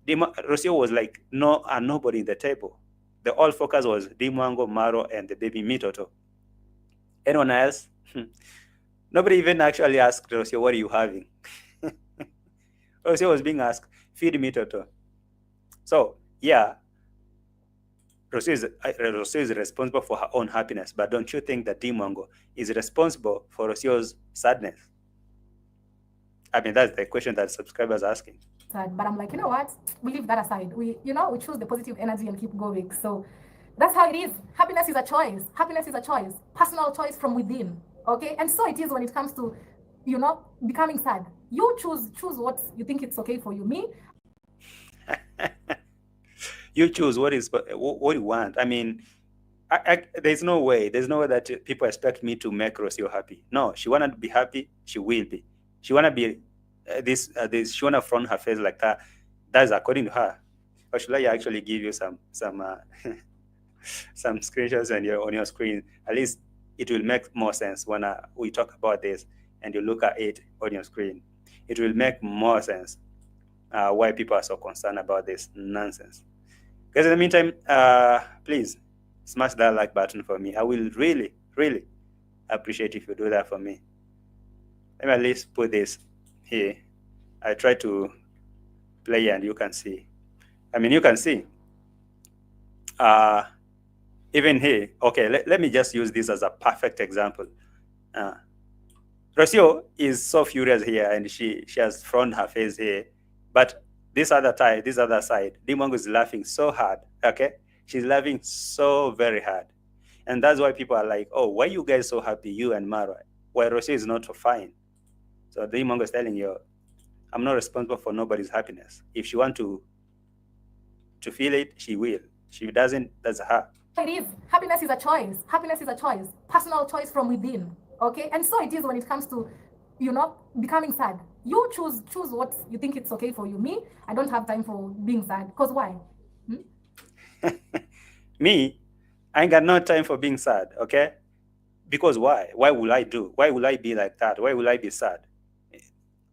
ROCIO was like nobody in the table. The all focus was DEE MWANGO, Maro, and the baby Mitoto. Anyone else? Nobody even actually asked ROCIO, what are you having? ROCIO was being asked, feed Mitoto. So yeah, ROCIO is responsible for her own happiness, but don't you think that DEE MWANGO is responsible for ROCIO's sadness? I mean, that's the question that subscribers are asking. But I'm like, you know what? We leave that aside. We choose the positive energy and keep going. So that's how it is. Happiness is a choice. Happiness is a choice. Personal choice from within. Okay? And so it is when it comes to, becoming sad. You choose what you think it's okay for you. Me? You choose what you want. I mean, there's no way that people expect me to make ROCIO happy. No, she wanted to be happy. She will be. She wanna be she wanna front her face like that. That's according to her. Or should I actually give you some some screenshots on your screen? At least it will make more sense when we talk about this and you look at it on your screen. It will make more sense why people are so concerned about this nonsense. Guys, in the meantime, please smash that like button for me. I will really, really appreciate if you do that for me. Let me at least put this here. I try to play and you can see. I mean, you can see. Even here, okay, let me just use this as a perfect example. ROCIO is so furious here and she has frowned her face here. But this other side, DEE MWANGO is laughing so hard, okay? She's laughing so very hard. And that's why people are like, oh, why you guys so happy, you and Maro? Why ROCIO is not so fine? So DEE MWANGO is telling you, I'm not responsible for nobody's happiness. If she wants to feel it, she will. She doesn't, that's her. It is. Happiness is a choice. Happiness is a choice. Personal choice from within. Okay? And so it is when it comes to, becoming sad. You choose what you think it's okay for you. Me, I don't have time for being sad. Because why? Me, I ain't got no time for being sad, okay? Because why? Why will I do? Why will I be like that? Why will I be sad?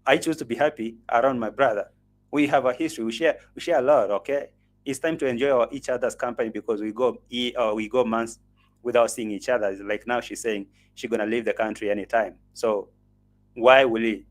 I choose to be happy around my brother. We have a history. We share a lot, okay? It's time to enjoy each other's company because we go months without seeing each other. Like now she's saying she's going to leave the country anytime. So why will he?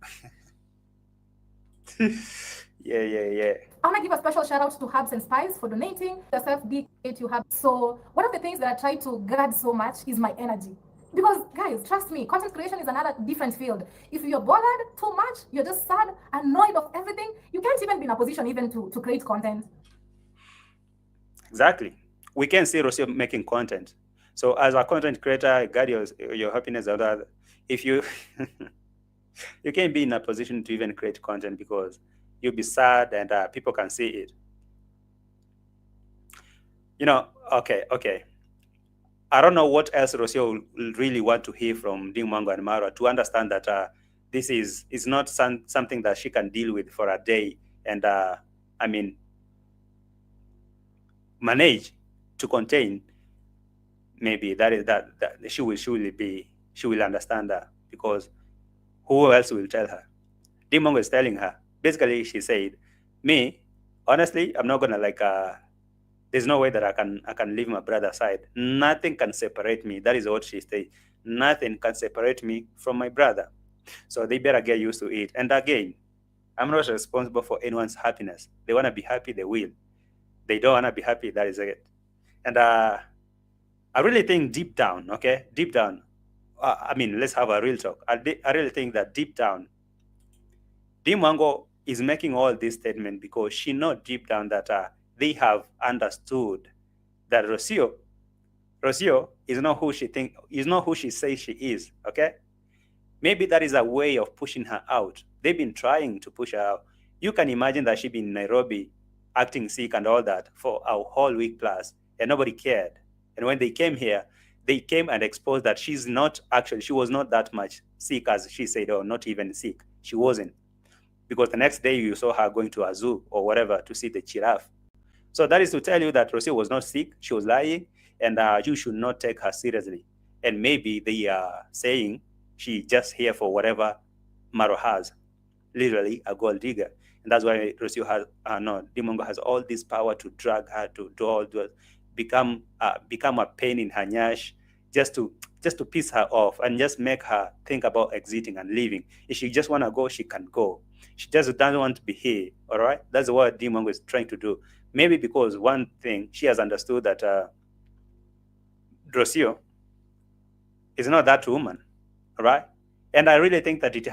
Yeah. I want to give a special shout out to Herbs and Spice for donating. Yourself, you have. So one of the things that I try to guard so much is my energy. Because guys, trust me, content creation is another different field. If you're bothered too much, you're just sad, annoyed of everything, you can't even be in a position even to create content. Exactly. We can see ROCIO making content. So as a content creator, guard your happiness. If you you can't be in a position to even create content because you'll be sad and people can see it. Okay. I don't know what else ROCIO will really want to hear from DEE MWANGO and Maro to understand that this is not something that she can deal with for a day and I mean manage to contain. Maybe that she will understand that, because who else will tell her? DEE MWANGO is telling her. Basically, she said, me, honestly, I'm not gonna there's no way that I can leave my brother's side. Nothing can separate me. That is what she said. Nothing can separate me from my brother. So they better get used to it. And again, I'm not responsible for anyone's happiness. They want to be happy, they will. They don't want to be happy, that is it. And I really think deep down, okay, deep down, I mean, let's have a real talk. I really think that deep down, DEE MWANGO is making all this statement because she knows deep down that they have understood that ROCIO is not who she says she is. Okay, maybe that is a way of pushing her out. They've been trying to push her out. You can imagine that she's been in Nairobi, acting sick and all that for a whole week plus, and nobody cared. And when they came here, they came and exposed that she was not that much sick as she said, or not even sick. She wasn't. Because the next day you saw her going to a zoo or whatever to see the giraffe. So that is to tell you that ROCIO was not sick, she was lying, and you should not take her seriously. And maybe they are saying she just here for whatever Maro has, literally a gold digger. And that's why ROCIO has, DEE MWANGO has all this power to drag her, to do all this, become a pain in her nyash, just to piss her off and just make her think about exiting and leaving. If she just want to go, she can go. She just doesn't want to be here, all right? That's what DEE MWANGO is trying to do. Maybe because one thing, she has understood that ROCIO is not that woman, all right? And I really think that it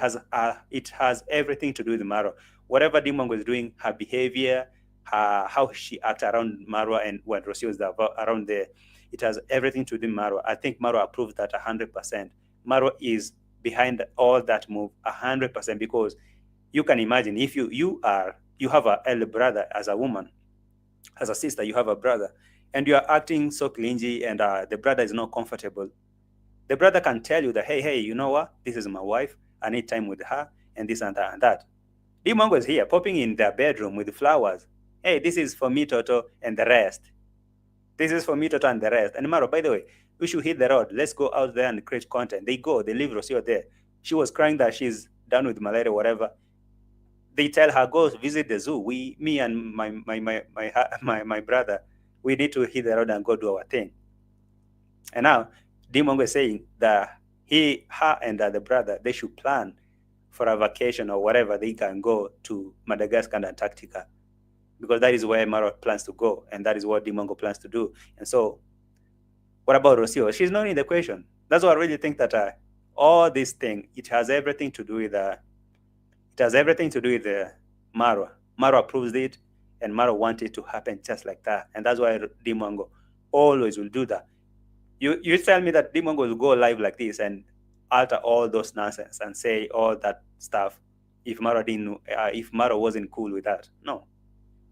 has everything to do with Maro. Whatever DEE MWANGO is doing, her behavior, how she acts around Marwa and when ROCIO is around there, it has everything to do with Maro. I think Maro approved that 100%. Maro is behind all that move 100%, because you can imagine if you have an elder brother as a woman, as a sister, you have a brother, and you are acting so clingy, and the brother is not comfortable. The brother can tell you that, hey, you know what? This is my wife. I need time with her, and this and that and that. DEE MWANGO is here, popping in their bedroom with the flowers. Hey, this is for me, Toto, and the rest. This is for me, Toto, and the rest. And Maro, by the way, we should hit the road. Let's go out there and create content. They go, they leave ROCIO there. She was crying that she's done with malaria, whatever. They tell her, go visit the zoo. Me and my brother, we need to hit the road and go do our thing. And now DEE MWANGO is saying that her and the brother, they should plan for a vacation or whatever. They can go to Madagascar and Antarctica, because that is where Maro plans to go, and that is what DEE MWANGO plans to do. And so, what about ROCIO? She's not in the equation. That's why I really think that all this thing, it has everything to do with Maro. Maro approves it, and Maro wants it to happen just like that. And that's why DEE MWANGO always will do that. You tell me that DEE MWANGO will go live like this and alter all those nonsense and say all that stuff if Maro wasn't cool with that? No,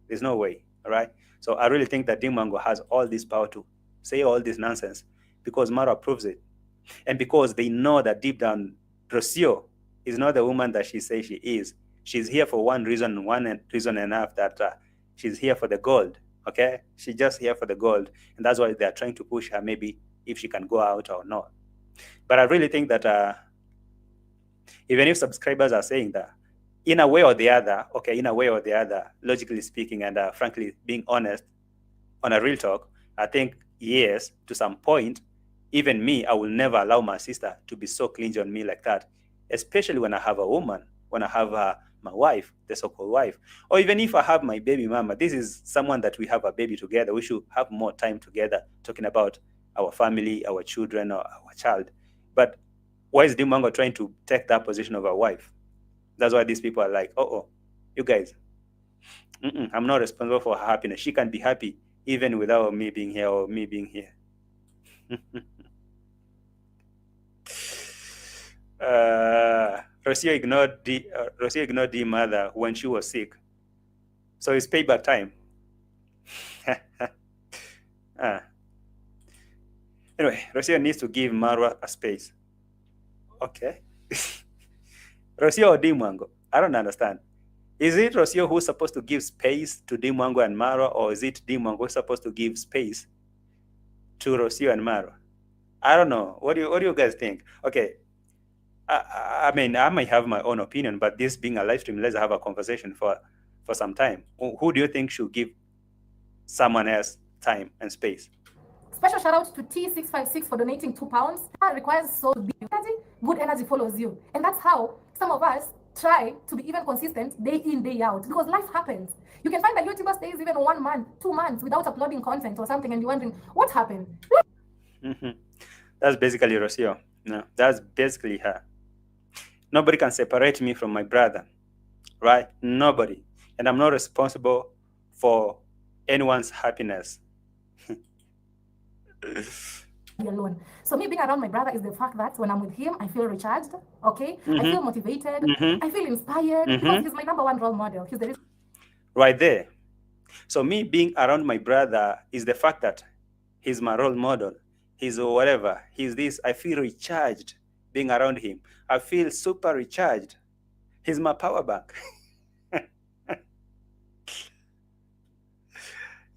there's no way. All right. So I really think that DEE MWANGO has all this power to say all this nonsense because Maro approves it, and because they know that deep down ROCIO is not the woman that she says she is. She's here for one reason enough, that she's here for the gold. Okay, she's just here for the gold, and that's why they're trying to push her, maybe if she can go out or not. But I really think that even if subscribers are saying that, in a way or the other, logically speaking, and frankly, being honest, on a real talk, I think yes, to some point, even me, I will never allow my sister to be so clingy on me like that, especially when I have a woman, when I have my wife, the so-called wife, or even if I have my baby mama. This is someone that we have a baby together. We should have more time together talking about our family, our children, or our child. But why is DEE MWANGO trying to take that position of a wife? That's why these people are like, oh, you guys, I'm not responsible for her happiness. She can be happy even without me being here or me being here. ROCIO ignored DEE mother when she was sick. So it's payback time. Anyway, Rocio needs to give Marwa a space. Okay. Rocio or DEE MWANGO? I don't understand. Is it Rocio who's supposed to give space to DEE MWANGO and Marwa, or is it DEE MWANGO who's supposed to give space to Rocio and Marwa? I don't know. What do you guys think? Okay. I mean, I might have my own opinion, but this being a live stream, let's have a conversation for some time. Who do you think should give someone else time and space? Special shout out to T656 for donating £2. That requires so good energy follows you. And that's how some of us try to be even consistent day in, day out, because life happens. You can find a YouTuber stays even 1 month, 2 months without uploading content or something, and you're wondering, what happened? That's basically Rocio. No, that's basically her. Nobody can separate me from my brother, right? Nobody. And I'm not responsible for anyone's happiness. Alone. So me being around my brother is the fact that when I'm with him, I feel recharged, okay? I feel motivated, I feel inspired, because he's my #1 role model. He's the reason. Right there. So me being around my brother is the fact that he's my role model. He's whatever. He's this. I feel recharged being around him. I feel super recharged. He's my power bank.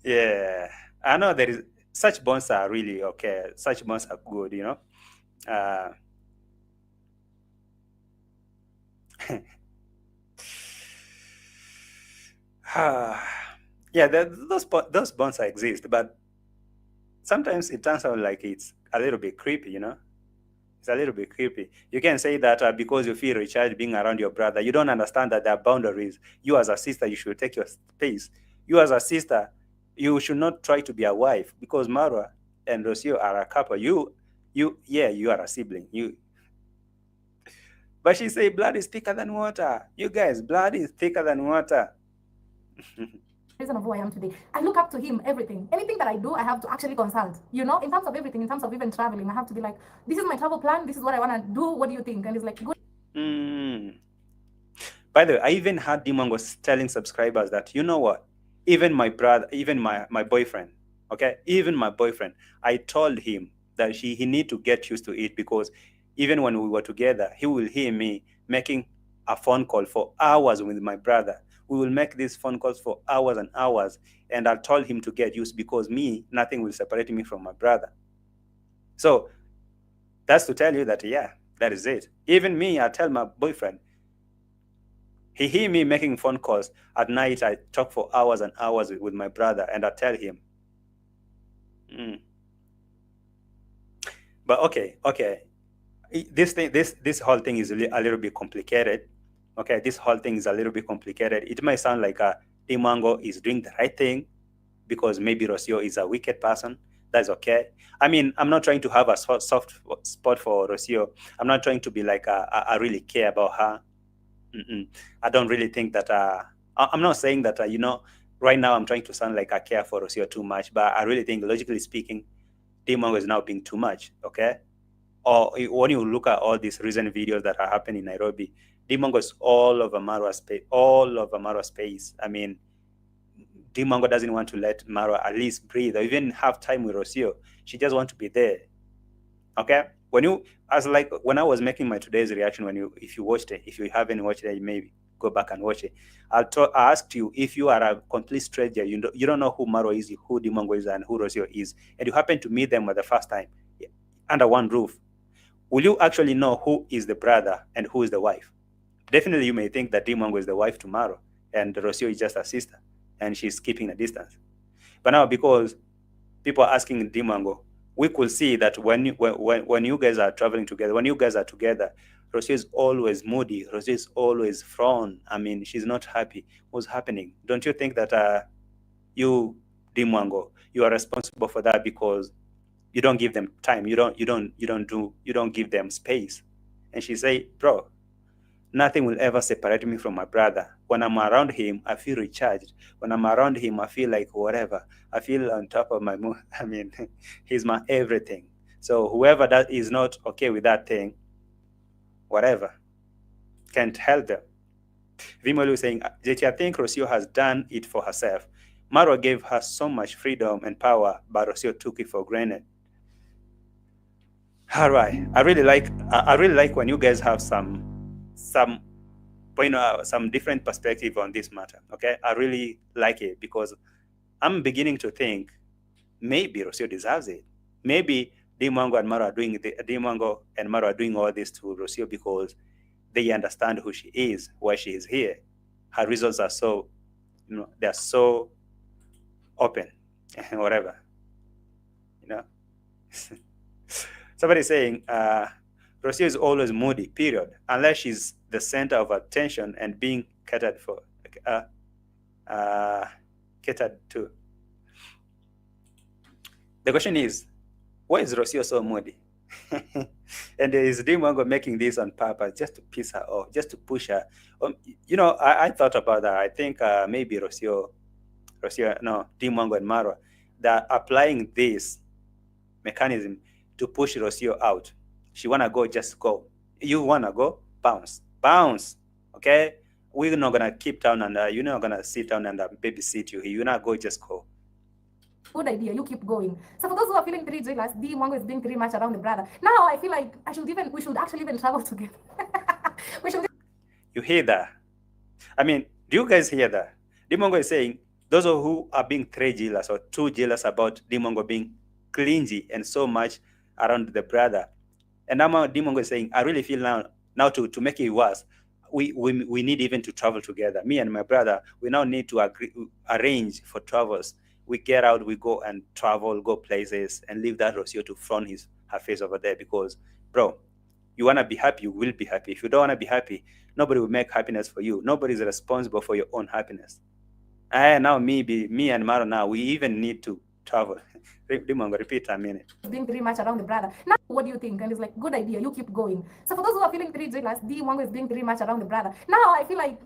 Yeah. I know there is such bonds are really okay. Such bonds are good, you know. Yeah, those bonds exist, but sometimes it turns out like it's a little bit creepy, you know. It's a little bit creepy. You can say that because you feel recharged being around your brother, you don't understand that there are boundaries. You as a sister, you should take your space. You as a sister, you should not try to be a wife, because Marwa and Rocio are a couple. You are a sibling. But she say blood is thicker than water. You guys, blood is thicker than water. Reason of who I am today. I look up to him, everything. Anything that I do, I have to actually consult. You know, in terms of everything, in terms of even traveling, I have to be like, this is my travel plan, this is what I want to do, what do you think? And it's like, good. By the way, I even had DEE MWANGO telling subscribers that, you know what, even my brother, even my boyfriend, okay, even my boyfriend, I told him that he need to get used to it, because even when we were together, he will hear me making a phone call for hours with my brother. We will make these phone calls for hours and hours, and I told him to get used, because nothing will separate me from my brother. So that's to tell you that, yeah, that is it. Even me, I tell my boyfriend, he hear me making phone calls at night. I talk for hours and hours with my brother, and I tell him. But okay, this whole thing is a little bit complicated. Okay, this whole thing is a little bit complicated. It might sound like DEE MWANGO is doing the right thing because maybe Rocio is a wicked person. That's okay. I mean, I'm not trying to have a soft spot for Rocio. I'm not trying to be like I really care about her. I don't really think that. I'm not saying that you know, right now I'm trying to sound like I care for Rocio too much, but I really think, logically speaking, DEE MWANGO is now being too much. Okay. Or when you look at all these recent videos that are happening in Nairobi, DEE MWANGO is all over Marwa space. All over Marwa space. I mean, DEE MWANGO doesn't want to let Marwa at least breathe or even have time with Rocio. She just wants to be there. Okay. When I was making my today's reaction, if you watched it, if you haven't watched it, you maybe go back and watch it. I asked you, if you are a complete stranger, you don't know who Maro is, who DEE MWANGO is, and who Rocio is, and you happen to meet them for the first time under one roof, will you actually know who is the brother and who is the wife? Definitely, you may think that DEE MWANGO is the wife to Maro, and Rocio is just a sister, and she's keeping a distance. But now, because people are asking DEE MWANGO, we could see that when you guys are traveling together, when you guys are together, Rocio is always moody. Rocio is always frown. I mean, she's not happy. What's happening? Don't you think that you, DEE MWANGO, you are responsible for that, because you don't give them time. You don't give them space. And she say, bro, nothing will ever separate me from my brother. When I'm around him, I feel recharged. When I'm around him, I feel like whatever. I feel on top of my moon. I mean, he's my everything. So whoever that is not okay with that thing, whatever, can't help them. Vimolu is saying, JT, I think Rocio has done it for herself. Maro gave her so much freedom and power, but Rocio took it for granted. All right, I really like when you guys have some point some different perspective on this matter. Okay, I really like it because I'm beginning to think maybe Rocio deserves it. Maybe DEE MWANGO and Maro are doing all this to Rocio because they understand who she is, why she is here. Her reasons are so, they're so open, whatever, you know. Somebody saying, Rocio is always moody, period, unless she's the center of attention and being catered for, catered to. The question is, why is Rocio so moody? And is DEE MWANGO making this on purpose just to piss her off, just to push her? I thought about that. I think maybe DEE MWANGO and Maro, they're applying this mechanism to push Rocio out. She wanna go, just go. You wanna go, bounce, bounce. Okay, we're not gonna keep down and you're not gonna sit down and babysit you. You're not go, just go. Good idea, you keep going. So for those who are feeling very jealous, DEE MWANGO is being very much around the brother. Now I feel like we should actually even travel together. We should. You hear that? I mean, do you guys hear that? DEE MWANGO is saying those who are being very jealous or too jealous about DEE MWANGO being clingy and so much around the brother. And now DEE MWANGO is saying, I really feel now to make it worse, we need even to travel together. Me and my brother, we now need to arrange for travels. We get out, we go and travel, go places, and leave that Rocio to front her face over there. Because, bro, you want to be happy, you will be happy. If you don't want to be happy, nobody will make happiness for you. Nobody is responsible for your own happiness. And now me and Maro, now we even need to travel. DEE MWANGO, repeat a minute. Being very much around the brother. Now, what do you think? And it's like, good idea, you keep going. So for those who are feeling very jealous, DEE MWANGO is being very much around the brother. Now I feel like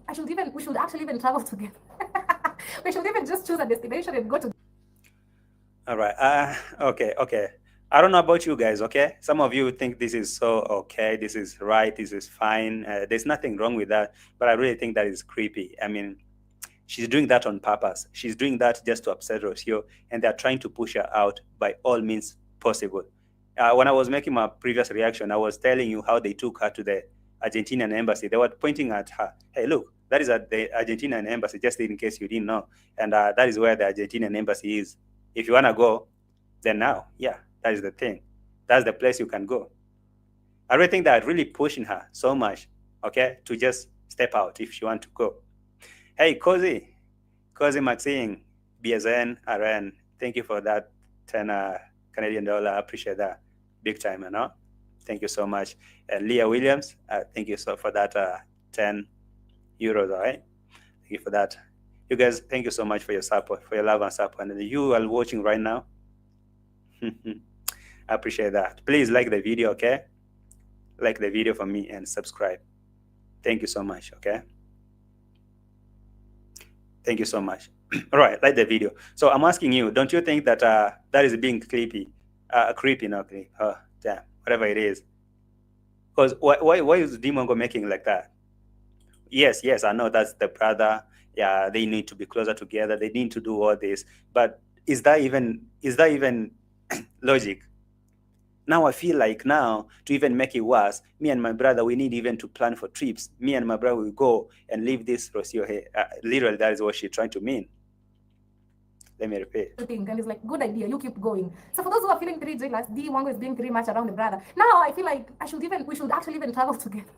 we should actually even travel together. We should even just choose a destination and go to. All right. Okay. I don't know about you guys, okay? Some of you think this is so okay, this is right, this is fine. There's nothing wrong with that, but I really think that is creepy. I mean, she's doing that on purpose. She's doing that just to upset Rocio, and they're trying to push her out by all means possible. When I was making my previous reaction, I was telling you how they took her to the Argentinian embassy. They were pointing at her. Hey, look, that is at the Argentinian embassy, just in case you didn't know. And that is where the Argentinian embassy is. If you want to go, then now, yeah, that is the thing. That's the place you can go. I really think that really pushing her so much, okay, to just step out if she want to go. Hey, Cozy Maxine, BSN, RN, thank you for that 10 Canadian dollar. I appreciate that big time, you know. Thank you so much. And Leah Williams, thank you for that 10 euros, all right? Thank you for that. You guys, thank you so much for your support, for your love and support. And you are watching right now, I appreciate that. Please like the video, okay? Like the video for me and subscribe. Thank you so much, okay? Thank you so much. All right, like the video. So I'm asking you, don't you think that that is being creepy? Creepy, not creepy. Oh, damn, whatever it is. Because why is DEE MWANGO making like that? Yes, I know that's the brother. Yeah, they need to be closer together. They need to do all this. But is that even logic? Now I feel like now to even make it worse, me and my brother, we need even to plan for trips. Me and my brother will go and leave this Rocio here. Literally, that is what she's trying to mean. Let me repeat. And it's like, good idea, you keep going. So for those who are feeling very jealous, DEE MWANGO is being very much around the brother. Now I feel like we should actually even travel together.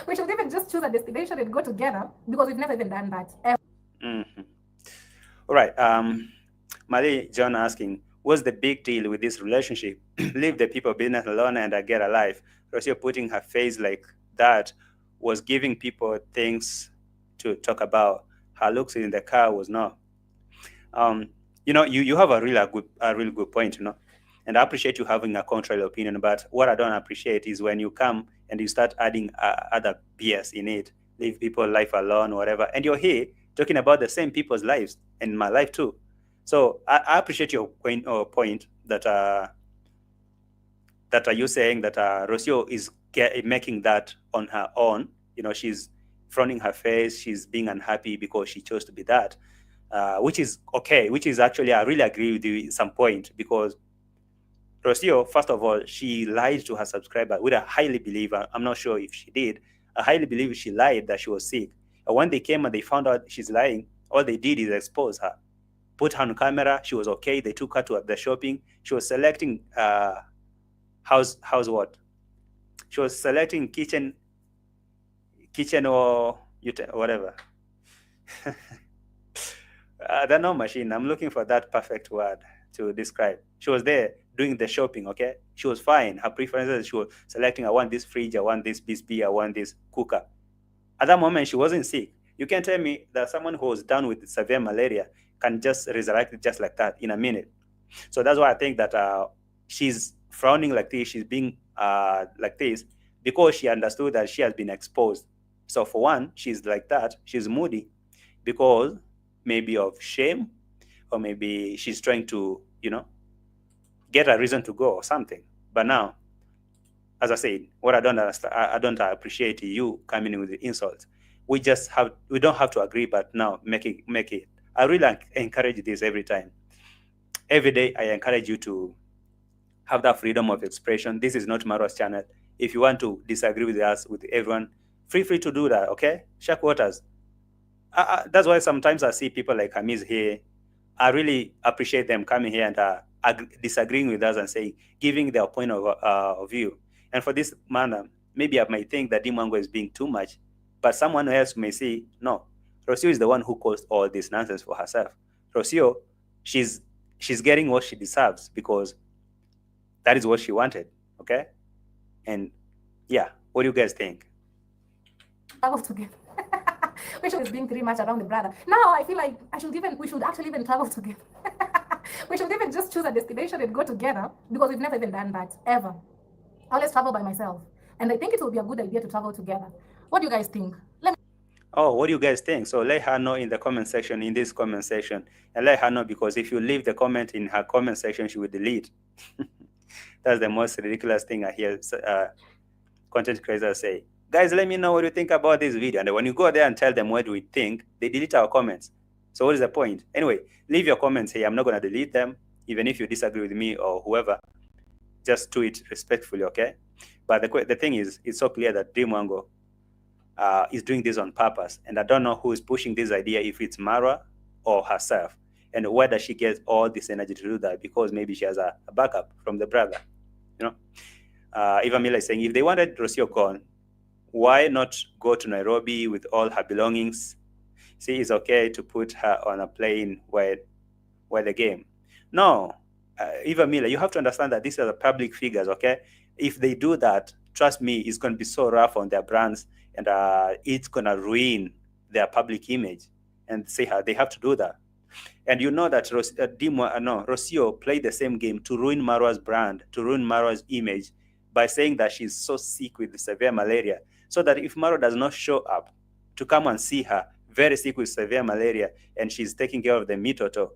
We should even just choose a destination and go together because we've never even done that. All right. Marie John asking, what's the big deal with this relationship? Leave the people business alone and get a life. Rocio putting her face like that was giving people things to talk about. Her looks in the car was not. You have a really good point, you know, and I appreciate you having a contrary opinion. But what I don't appreciate is when you come and you start adding other BS in it, leave people life alone, whatever, and you're here talking about the same people's lives and my life too. So I appreciate your point that you're saying that Rocio is making that on her own. You know, she's fronting her face, she's being unhappy because she chose to be that. Which is okay, which is actually, I really agree with you at some point, because Rocio, first of all, she lied to her subscriber, which I highly believe. I'm not sure if she did. I highly believe she lied that she was sick. And when they came and they found out she's lying, all they did is expose her, put her on camera. She was okay. They took her to the shopping. She was selecting house what? She was selecting kitchen or whatever. I don't know, machine. I'm looking for that perfect word to describe. She was there doing the shopping, okay? She was fine. Her preferences, she was selecting, I want this fridge, I want this bisbee, I want this cooker. At that moment, she wasn't sick. You can tell me that someone who was down with severe malaria can just resurrect it just like that in a minute. So that's why I think that she's frowning like this, she's being like this, because she understood that she has been exposed. So for one, she's like that, she's moody because maybe of shame, or maybe she's trying to, get a reason to go or something. But now, as I said, what I don't understand, I don't appreciate you coming in with the insults. We don't have to agree, but now make it. I really encourage this every time. Every day, I encourage you to have that freedom of expression. This is not Maro's channel. If you want to disagree with us, with everyone, free to do that, okay? Shark waters. That's why sometimes I see people like Hamiz here. I really appreciate them coming here and disagreeing with us and saying, giving their point of view. And for this manner, maybe I might think that DEE MWANGO is being too much, but someone else may say, no, ROCIO is the one who caused all this nonsense for herself. ROCIO, she's getting what she deserves because that is what she wanted, okay? And yeah, what do you guys think? Travel together. We should being pretty much around the brother. Now I feel like we should actually even travel together. We should even just choose a destination and go together, because we've never even done that ever. I always travel by myself, and I think it will be a good idea to travel together. What do you guys think? What do you guys think? So let her know in the comment section, in this comment section, and let her know, because if you leave the comment in her comment section, she will delete. That's the most ridiculous thing I hear content creators say. Guys, let me know what you think about this video. And when you go there and tell them what we think, they delete our comments. So what is the point? Anyway, leave your comments here. I'm not going to delete them, even if you disagree with me or whoever. Just do it respectfully, okay? But the thing is, it's so clear that DEE MWANGO is doing this on purpose. And I don't know who is pushing this idea, if it's Mara or herself. And where does she get all this energy to do that? Because maybe she has a backup from the brother, Eva Miller is saying, if they wanted ROCIO gone, why not go to Nairobi with all her belongings? See, it's okay to put her on a plane where the game. No, Eva Miller, you have to understand that these are the public figures, okay? If they do that, trust me, it's going to be so rough on their brands, and it's going to ruin their public image. And say how they have to do that. And you know that ROCIO played the same game to ruin Marwa's brand, to ruin Marwa's image, by saying that she's so sick with severe malaria, so that if Maro does not show up to come and see her, very sick with severe malaria, and she's taking care of the mitoto,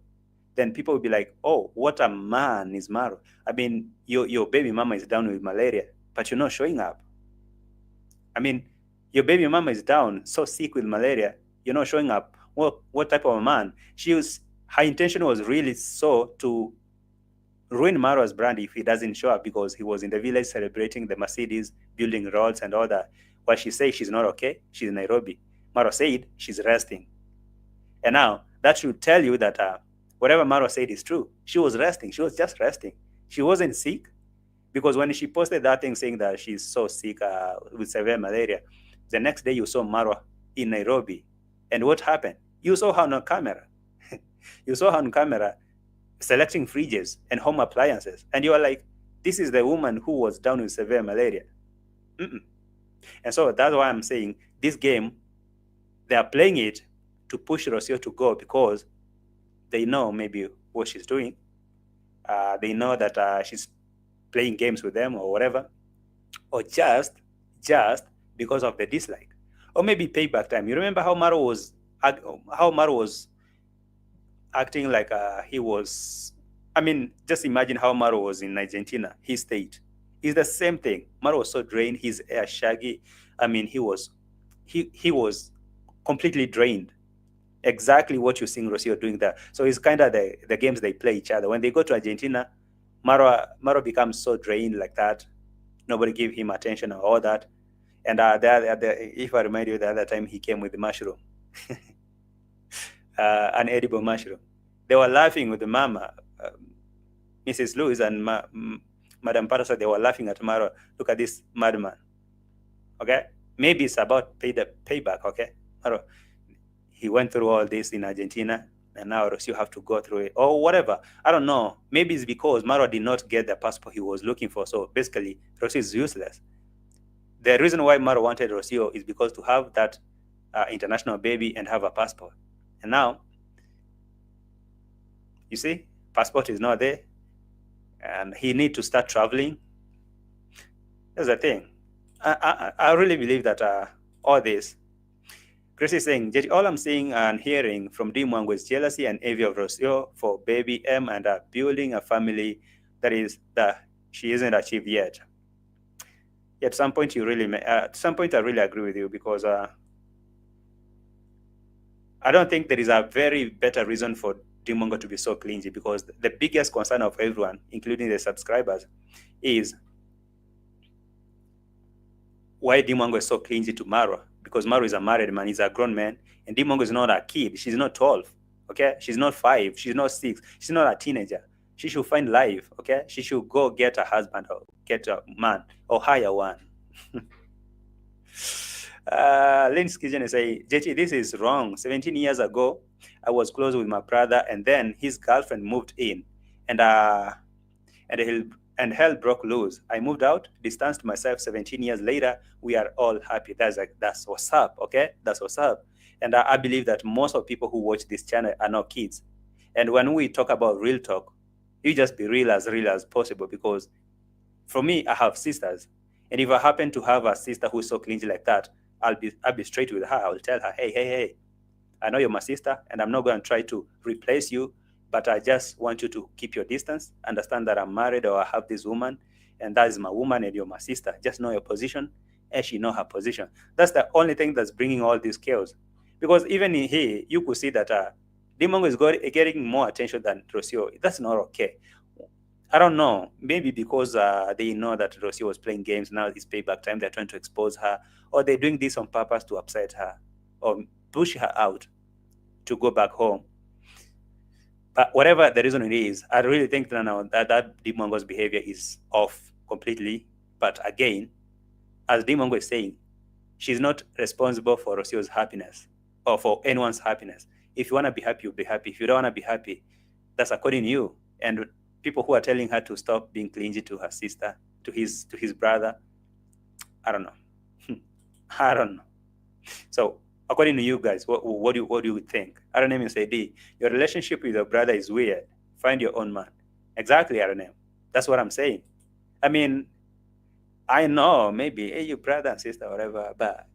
then people will be like, oh, what a man is Maro. I mean, your baby mama is down with malaria, but you're not showing up. I mean, your baby mama is down, so sick with malaria, you're not showing up. Well, what type of a man? Her intention was really so to ruin Maro's brand if he doesn't show up, because he was in the village celebrating the Mercedes, building roads and all that. But she says she's not okay. She's in Nairobi. Maro said she's resting. And now that should tell you that whatever Maro said is true. She was resting. She was just resting. She wasn't sick, because when she posted that thing saying that she's so sick with severe malaria, the next day you saw Maro in Nairobi. And what happened? You saw her on camera. You saw her on camera selecting fridges and home appliances. And you are like, this is the woman who was down with severe malaria. And so that's why I'm saying this game, they are playing it to push ROCIO to go, because they know maybe what she's doing. They know that she's playing games with them or whatever, or just because of the dislike, or maybe payback time. You remember how Maro was acting like he was. I mean, just imagine how Maro was in Argentina, his state. It's the same thing. Maro was so drained, his hair shaggy. I mean, he was completely drained. Exactly what you're seeing ROCIO doing there. So it's kind of the games they play each other. When they go to Argentina, Maro becomes so drained like that. Nobody give him attention or all that. And if I remind you, the other time he came with the mushroom, an edible mushroom. They were laughing with the mama, Mrs. Lewis and Madam Patterson. They were laughing at Maro. Look at this madman. Okay, maybe it's about payback. Okay, Maro, he went through all this in Argentina, and now ROCIO have to go through it or whatever. I don't know. Maybe it's because Maro did not get the passport he was looking for. So basically, ROCIO is useless. The reason why Maro wanted ROCIO is because to have that international baby and have a passport. And now, you see, passport is not there, and he need to start traveling. That's the thing. I really believe that all this. Chris is saying, all I'm seeing and hearing from DEE MWANGO is jealousy and envy of ROCIO for baby M and building a family that she isn't achieved yet. At some point, I really agree with you, because I don't think there is a very better reason for DEE MWANGO to be so clingy, because the biggest concern of everyone, including the subscribers, is why DEE MWANGO is so clingy to Maro. Because Maro is a married man, he's a grown man, and DEE MWANGO is not a kid. She's not 12, okay? She's not 5, she's not 6, she's not a teenager. She should find life, okay? She should go get a husband or get a man or hire one. Lynn's Kitchen say, JT, this is wrong. 17 years ago, I was close with my brother, and then his girlfriend moved in, and hell broke loose. I moved out, distanced myself. 17 years later, we are all happy. That's what's up, okay? That's what's up. And I believe that most of people who watch this channel are not kids. And when we talk about real talk, you just be real as possible, because for me, I have sisters. And if I happen to have a sister who's so clingy like that, I'll be straight with her. I'll tell her, hey, I know you're my sister, and I'm not going to try to replace you, but I just want you to keep your distance. Understand that I'm married, or I have this woman, and that is my woman, and you're my sister. Just know your position, and she know her position. That's the only thing that's bringing all this chaos. Because even in here, you could see that DEE MWANGO is getting more attention than ROCIO. That's not okay. I don't know. Maybe because they know that ROCIO was playing games. Now it's payback time. They're trying to expose her, or they're doing this on purpose to upset her or push her out to go back home. But whatever the reason it is, I really think that now that DEE MWANGO's behavior is off completely. But again, as DEE MWANGO is saying, she's not responsible for ROCIO's happiness or for anyone's happiness. If you want to be happy, you'll be happy. If you don't want to be happy, that's according to you. And people who are telling her to stop being clingy to her sister, to his brother, I don't know. I don't know. So according to you guys, what do you think? Aranem say, D, your relationship with your brother is weird. Find your own man. Exactly, Aranem. That's what I'm saying. I mean, I know maybe your brother and sister, whatever, but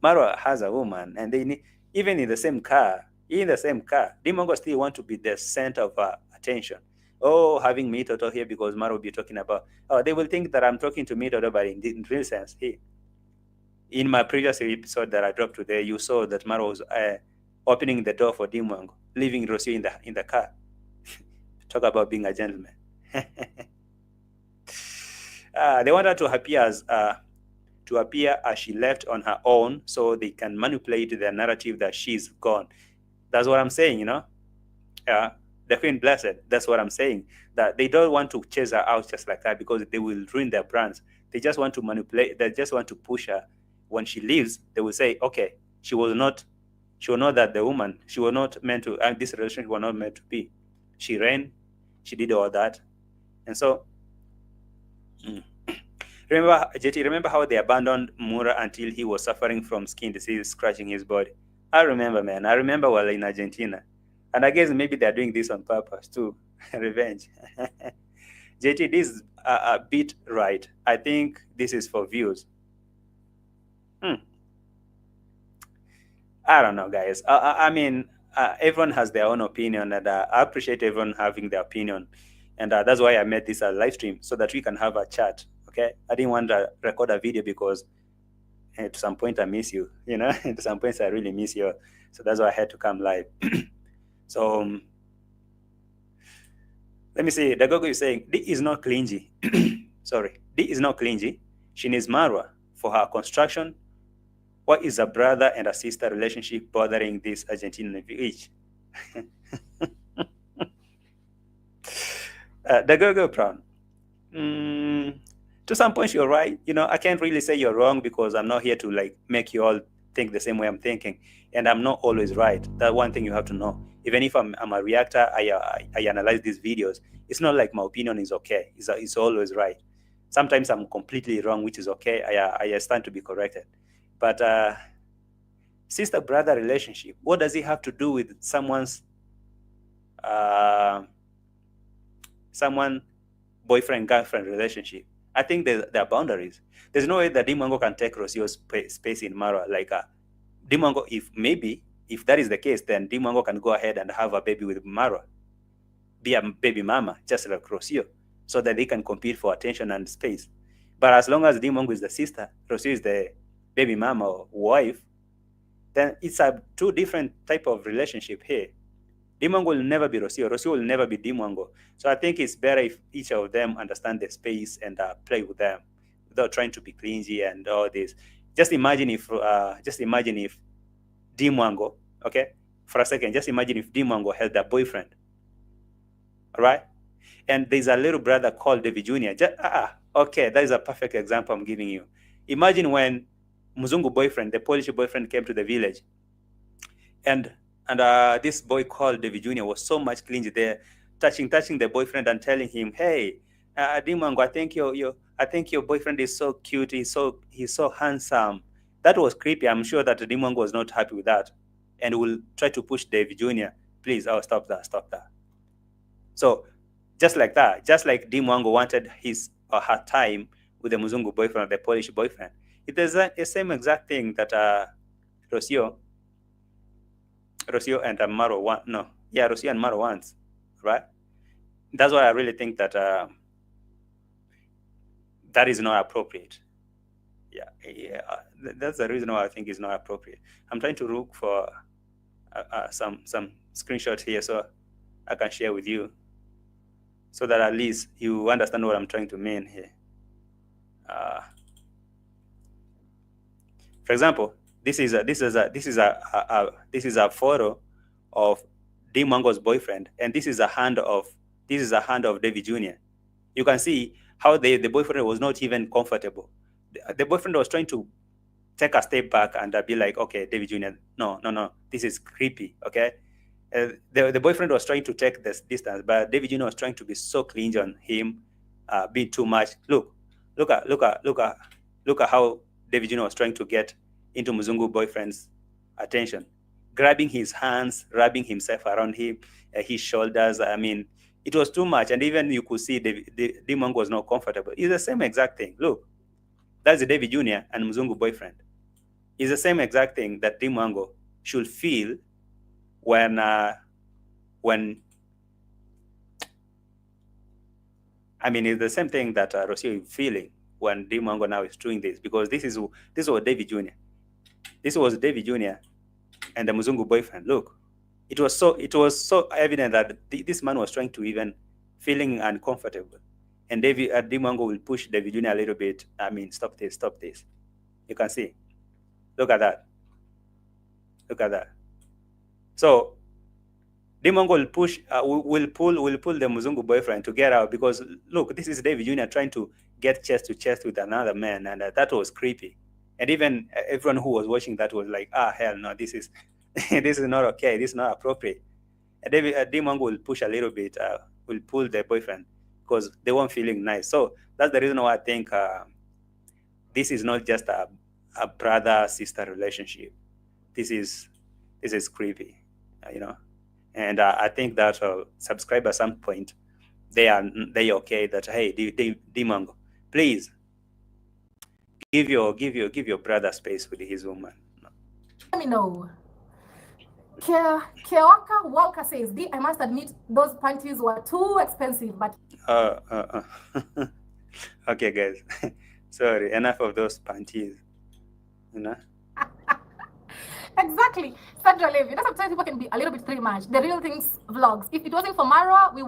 Maro has a woman, and they need, even in the same car, DEE MWANGO still want to be the center of attention. Oh, having me Toto here because Maro will be talking about, they will think that I'm talking to me Toto, but in real sense, in my previous episode that I dropped today, you saw that Maro was opening the door for DEE MWANGO, leaving ROCIO in the car. Talk about being a gentleman. They want her to appear as she left on her own, so they can manipulate the narrative that she's gone. That's what I'm saying, you know. The Queen Blessed. That's what I'm saying. That they don't want to chase her out just like that, because they will ruin their brands. They just want to manipulate. They just want to push her. When she leaves, they will say, okay, she will know that the woman, she was not meant to, and this relationship was not meant to be. She ran, she did all that. And so, remember how they abandoned Mura until he was suffering from skin disease, scratching his body? I remember, man. I remember while in Argentina. And I guess maybe they're doing this on purpose too. Revenge. JT, this is a bit right. I think this is for views. I don't know, guys. I mean, everyone has their own opinion, and I appreciate everyone having their opinion. And that's why I made this a live stream, so that we can have a chat, okay? I didn't want to record a video because at some point I miss you, you know? At some points I really miss you. So that's why I had to come live. So Let me see. Dagogo is saying, D is not clingy. Sorry. D is not clingy. She needs marwa for her construction. What is a brother and a sister relationship bothering this Argentinian each? Dagogo Brown. To some point, you're right. I can't really say you're wrong because I'm not here to like make you all think the same way I'm thinking, and I'm not always right. That's one thing you have to know. Even if I'm a reactor, I analyze these videos. It's not like my opinion is okay. It's always right. Sometimes I'm completely wrong, which is okay. I stand to be corrected. But sister-brother relationship, what does it have to do with someone boyfriend-girlfriend relationship? I think there are boundaries. There's no way that DEE MWANGO can take ROCIO's space in Maro. Like DEE MWANGO, if that is the case, then DEE MWANGO can go ahead and have a baby with Maro, be a baby mama, just like ROCIO, so that they can compete for attention and space. But as long as DEE MWANGO is the sister, ROCIO is the baby mama or wife, then it's a two different type of relationship here. DEE MWANGO will never be ROCIO. ROCIO will never be DEE MWANGO. So I think it's better if each of them understand the space and play with them without trying to be clingy and all this. Just imagine if DEE MWANGO, okay, for a second, just imagine if DEE MWANGO had a boyfriend, all right? And there's a little brother called David Jr. Okay, that is a perfect example I'm giving you. Imagine when Muzungu boyfriend, the Polish boyfriend, came to the village, and this boy called David Jr. was so much clingy there, touching the boyfriend and telling him, "Hey, DEE MWANGO, I think your boyfriend is so cute. He's so handsome." That was creepy. I'm sure that DEE MWANGO was not happy with that, and will try to push David Jr. Please, stop that. So, just like that, just like DEE MWANGO wanted his or her time with the Muzungu boyfriend or the Polish boyfriend, it is the same exact thing that ROCIO and Maro want. No, yeah, ROCIO and Maro wants, right? That's why I really think that that is not appropriate. Yeah, that's the reason why I think it's not appropriate. I'm trying to look for some screenshots here so I can share with you, so that at least you understand what I'm trying to mean here. For example, this is a photo of DEE MWANGO's boyfriend, and this is a hand of David Jr. You can see how the boyfriend was not even comfortable. The boyfriend was trying to take a step back and be like, "Okay, David Jr., no, this is creepy." Okay, the boyfriend was trying to take this distance, but David Jr. was trying to be so clingy on him, being too much. Look at how David Jr. was trying to get into Muzungu boyfriend's attention, grabbing his hands, rubbing himself around him, his shoulders. I mean, it was too much, and even you could see DEE MWANGO was not comfortable. It's the same exact thing. Look, that's David Jr. and Muzungu boyfriend. It's the same exact thing that DEE MWANGO should feel when I mean, it's the same thing that ROCIO is feeling when DEE MWANGO now is doing this, because this was David Jr. This was David Jr. and the Muzungu boyfriend. Look, it was so evident that this man was trying to even feeling uncomfortable, and DEE MWANGO will push David Jr. a little bit. I mean, stop this. You can see. Look at that. So DEE MWANGO will push, will pull the Muzungu boyfriend to get out, because look, this is David Jr. trying to get chest to chest with another man, and that was creepy. And even everyone who was watching that was like, hell no, this is this is not okay, this is not appropriate. And DEE MWANGO will push a little bit, will pull the boyfriend, because they weren't feeling nice. So that's the reason why I think this is not just a brother-sister relationship. This is creepy, And I think that subscribe at some point, they okay that, hey, DEE MWANGO, please give your brother space with his woman. Let me know. Keoka Walker says, D, I must admit those panties were too expensive, but okay, guys. Sorry, enough of those panties. Exactly. Sandra Levy. You know, sometimes people can be a little bit too much. The real things vlogs. If it wasn't for Marwa, we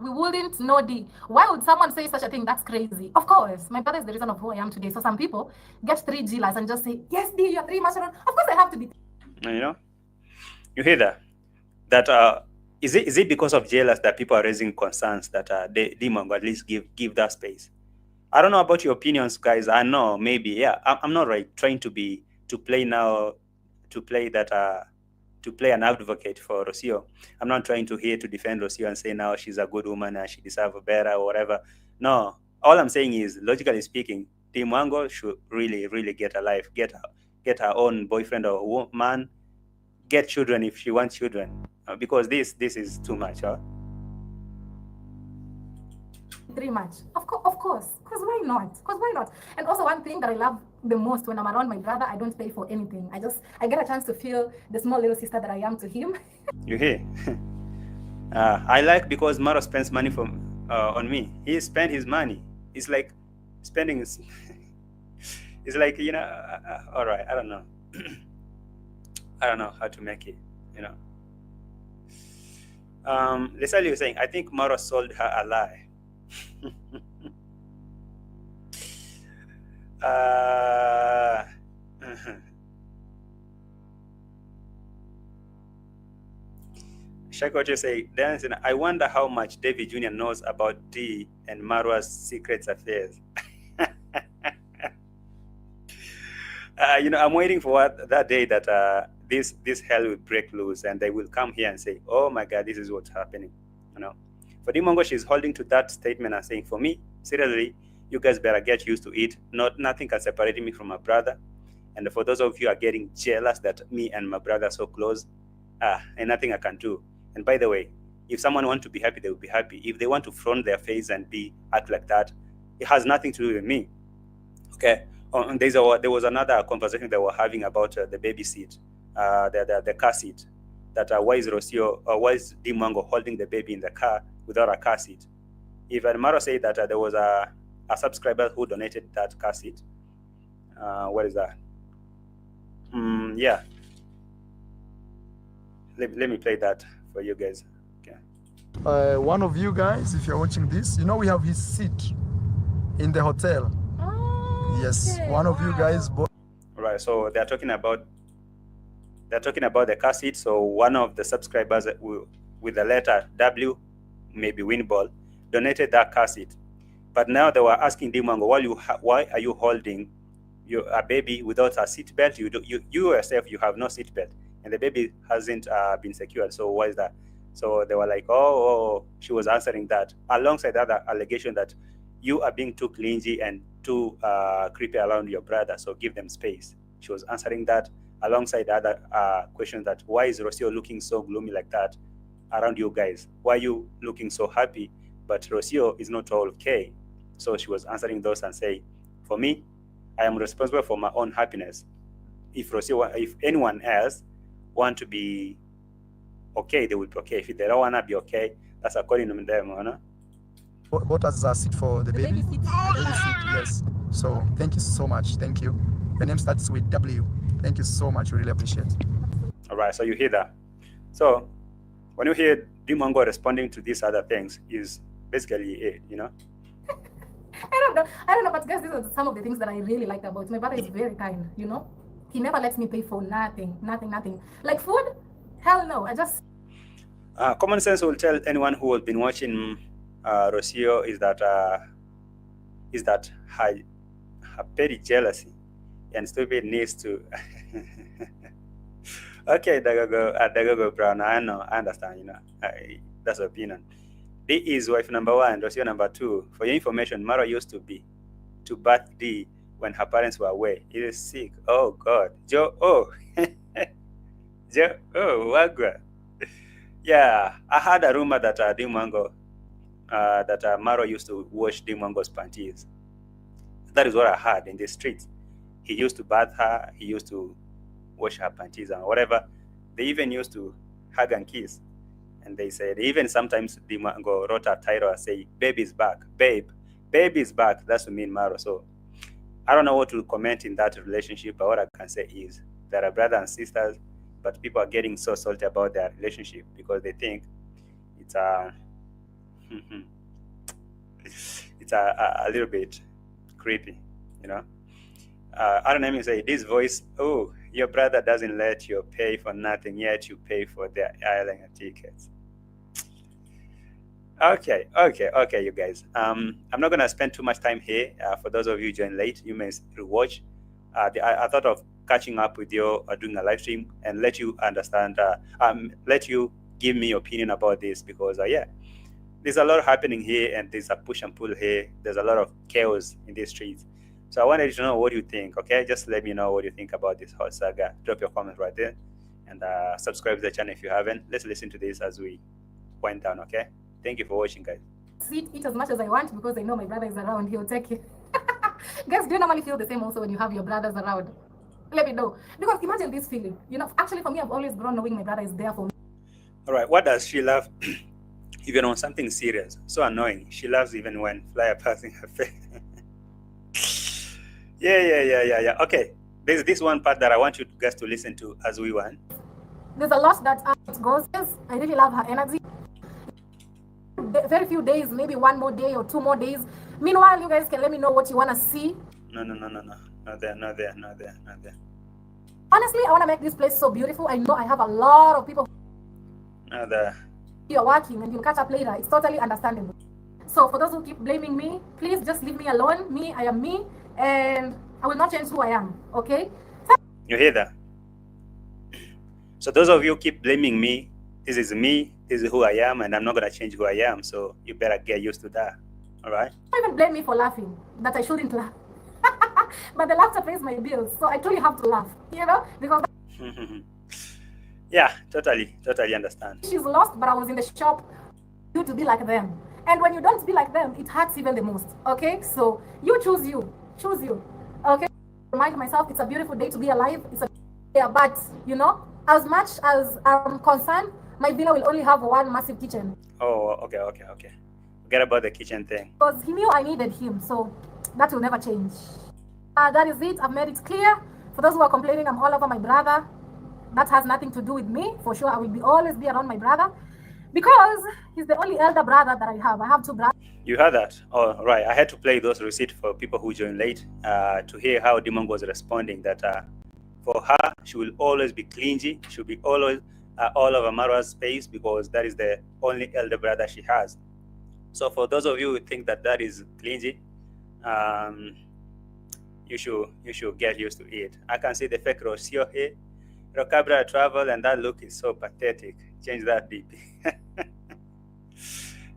wouldn't know D. Why would someone say such a thing? That's crazy. Of course, my brother is the reason of who I am today. So some people get three jealous and just say, yes, D, you're three much. Of course I have to be. You know, you hear that? That is it because of jealous that people are raising concerns that DEE MWANGO at least give that space? I don't know about your opinions, guys. I know maybe, yeah. I'm not right trying to play an advocate for ROCIO. I'm not trying to here to defend ROCIO and say now she's a good woman and she deserves better or whatever. No, all I'm saying is, logically speaking, DEE MWANGO should really get a life, get her own boyfriend or woman, get children if she wants children, because this is too much. Huh? Three much. Of course. Because why not? And also one thing that I love the most when I'm around my brother, I don't pay for anything. I get a chance to feel the small little sister that I am to him. You hear? I like because Maro spends money on me. He spent his money. It's like spending. It's like, you know. All right, I don't know. I don't know how to make it. You know. Leslie was saying, I think Maro sold her a lie. Shakoche say, Dancing, I wonder how much David Jr. knows about D and Marwa's secret affairs. You know, I'm waiting for that day that this hell will break loose and they will come here and say, oh my God, this is what's happening. You know, for DEE MWANGO, she's holding to that statement and saying, for me, seriously, you guys better get used to it. Nothing can separate me from my brother. And for those of you who are getting jealous that me and my brother are so close, and nothing I can do. And by the way, if someone wants to be happy, they will be happy. If they want to front their face and act like that, it has nothing to do with me. Okay. And there was another conversation they were having about the baby seat, the car seat. That why is ROCIO, why is DEE MWANGO holding the baby in the car without a car seat? If Maro said that there was a subscriber who donated that car seat. What is that? Yeah. Let me play that for you guys. Okay. One of you guys, if you're watching this, you know we have his seat in the hotel. Oh, yes, okay. One of you guys bought. Right. So they're talking about the car seat. So one of the subscribers with the letter W, maybe Winball, donated that car seat. But now they were asking DEE MWANGO, why are you holding a baby without a seat belt? You yourself, you have no seat belt, and the baby hasn't been secured. So why is that? So they were like, oh, she was answering that alongside the other allegation that you are being too clingy and too creepy around your brother. So give them space. She was answering that alongside the other question that why is ROCIO looking so gloomy like that around you guys? Why are you looking so happy? But ROCIO is not all okay. So she was answering those and saying, for me, I am responsible for my own happiness. If anyone else want to be okay, they will be okay. If they don't want to be okay, that's according to them. You know? Bought us a seat for the baby. Baby seat. Baby seat, yes. So thank you so much. Thank you. Your name starts with W. Thank you so much. We really appreciate it. All right, so you hear that. So when you hear DEE MWANGO responding to these other things is basically it, you know? I don't know, but guys, these are some of the things that I really like about my brother. Is very kind, you know. He never lets me pay for nothing. Like food, hell no. I just common sense will tell anyone who has been watching ROCIO is that her petty jealousy and stupid needs to. Okay, Dagogo Brown. I know, I understand. You know, that's opinion. D is wife number one, ROCIO number two. For your information, Maro used to birth D when her parents were away. He is sick. Oh God, Joe. Oh, Joe. Oh, Wagwa. Yeah, I heard a rumor that DEE MWANGO, that Maro used to wash DEE MWANGO's panties. That is what I heard in the streets. He used to bath her. He used to wash her panties and whatever. They even used to hug and kiss. And they said, even sometimes DEE MWANGO wrote a title and say, baby's back, baby's back. That's to mean Maro. So I don't know what to comment in that relationship, but what I can say is there are brothers and sisters. but people are getting so salty about their relationship because they think it's a it's a little bit creepy, you know. I don't even say this voice. Oh, your brother doesn't let you pay for nothing, yet you pay for their airline tickets. Okay, you guys. I'm not gonna spend too much time here. For those of you who joined late, you may rewatch. I thought of catching up with you or doing a live stream and let you understand. Let you give me your opinion about this because yeah, there's a lot happening here and there's a push and pull here. There's a lot of chaos in these streets. So I wanted to know what you think. Okay, just let me know what you think about this whole saga. Drop your comment right there and subscribe to the channel if you haven't. Let's listen to this as we wind down. Okay. Thank you for watching, guys. Eat as much as I want because I know my brother is around. He'll take it. Guys, do you normally feel the same also when you have your brothers around? Let me know. Because imagine this feeling. You know, actually for me, I've always grown knowing my brother is there for me. All right. What does she love even on something serious? So annoying. She loves even when fly are passing her face. Yeah. Okay. There's this one part that I want you guys to listen to as we went. There's a lot that goes. I really love her energy. Very few days, maybe one more day or 2 more days. Meanwhile, you guys can let me know what you want to see. No. Not there. Honestly, I want to make this place so beautiful. I know I have a lot of people. Not there. You're working and you'll catch up later. It's totally understandable. So for those who keep blaming me, please just leave me alone. Me, I am me, and I will not change who I am. Okay? You hear that? So those of you keep blaming me. This is me. This is who I am, and I'm not gonna change who I am. So you better get used to that. All right? Don't even blame me for laughing. That I shouldn't laugh. But the laughter pays my bills, so I truly have to laugh. You know, because yeah, totally understand. She's lost, but I was in the shop. You to be like them, and when you don't be like them, it hurts even the most. Okay, so you choose you. Okay, remind myself it's a beautiful day to be alive. It's a yeah, but you know, as much as I'm concerned, my villa will only have one massive kitchen. Oh, okay. Forget about the kitchen thing. Because he knew I needed him, so that will never change. That is it. I've made it clear. For those who are complaining I'm all over my brother, that has nothing to do with me. For sure, I will always be around my brother because he's the only elder brother that I have. I have 2 brothers. You heard that? Oh, right. I had to play those receipts for people who joined late to hear how DEE MWANGO was responding. That for her, she will always be clingy. She'll be always all over Marwa's space because that is the only elder brother she has. So for those of you who think that is clingy, you should get used to it. I can see the fake ROCIO here. Rocabra travel and that look is so pathetic. Change that DP.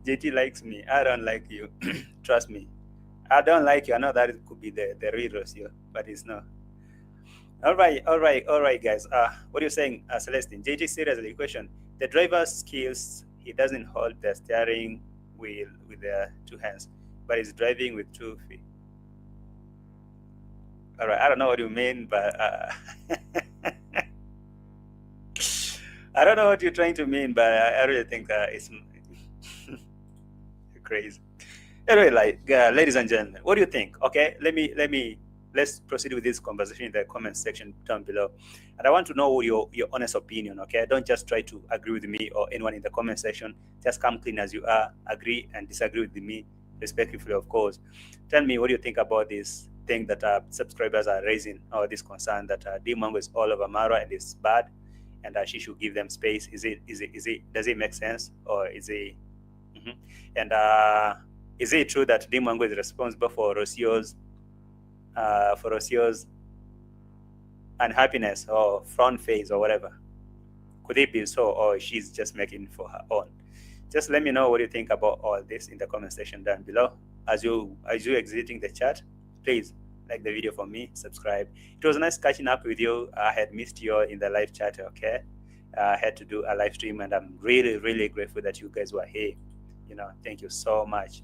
JT likes me. I don't like you. Trust me. I don't like you. I know that it could be the real ROCIO, but it's not. All right, guys. What are you saying, Celestine? JT, seriously, question. The driver's skills, he doesn't hold the steering wheel with the 2 hands, but he's driving with 2 feet. All right, I don't know what you mean, but I don't know what you're trying to mean, but I really think it's crazy. Anyway, ladies and gentlemen, what do you think? Okay, let's proceed with this conversation in the comment section down below. And I want to know your honest opinion, okay? Don't just try to agree with me or anyone in the comment section. Just come clean as you are, agree and disagree with me, respectfully, of course. Tell me what do you think about this thing that subscribers are raising, or this concern that DEE MWANGO is all over Maro and it's bad, and she should give them space. Does it make sense, or is it? And is it true that DEE MWANGO is responsible for ROCIO's unhappiness or front face or whatever? Could it be so, or she's just making it for her own? Just let me know what you think about all this in the comment section down below. As you exiting the chat, please like the video for me, subscribe. It was nice catching up with you. I had missed you in the live chat, okay? I had to do a live stream, and I'm really grateful that you guys were here. You know, thank you so much.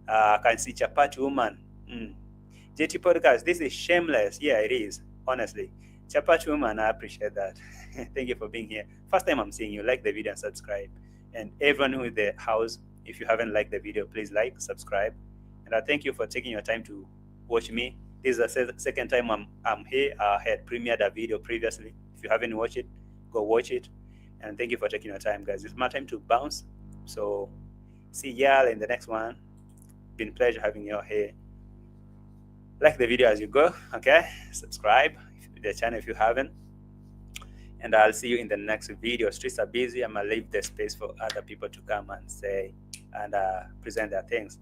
I can see Chapati Woman. JT Podcast, this is shameless. Yeah, it is, honestly. Chapati Woman, I appreciate that. Thank you for being here. First time I'm seeing you. Like the video and subscribe. And everyone who is in the house, if you haven't liked the video, please like, subscribe. And I thank you for taking your time to watch me. This is the second time I'm here. I had premiered a video previously. If you haven't watched it, go watch it. And thank you for taking your time, guys. It's my time to bounce. So see y'all in the next one. Been a pleasure having you here. Like the video as you go, okay? Subscribe to the channel if you haven't. And I'll see you in the next video. Streets are busy. I'm gonna leave the space for other people to come and say and present their things.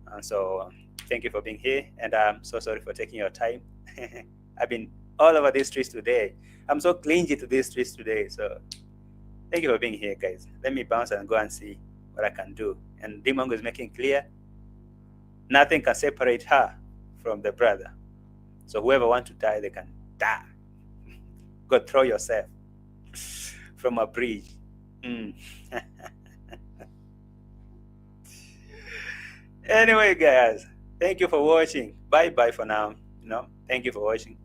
And so thank you for being here. And I'm so sorry for taking your time. I've been all over these streets today. I'm so clingy to these streets today. So thank you for being here, guys. Let me bounce and go and see what I can do. And DEE MWANGO is making clear nothing can separate her from the brother. So whoever wants to die, they can die. Go throw yourself from a bridge. Anyway, guys, thank you for watching. Bye for now. Thank you for watching.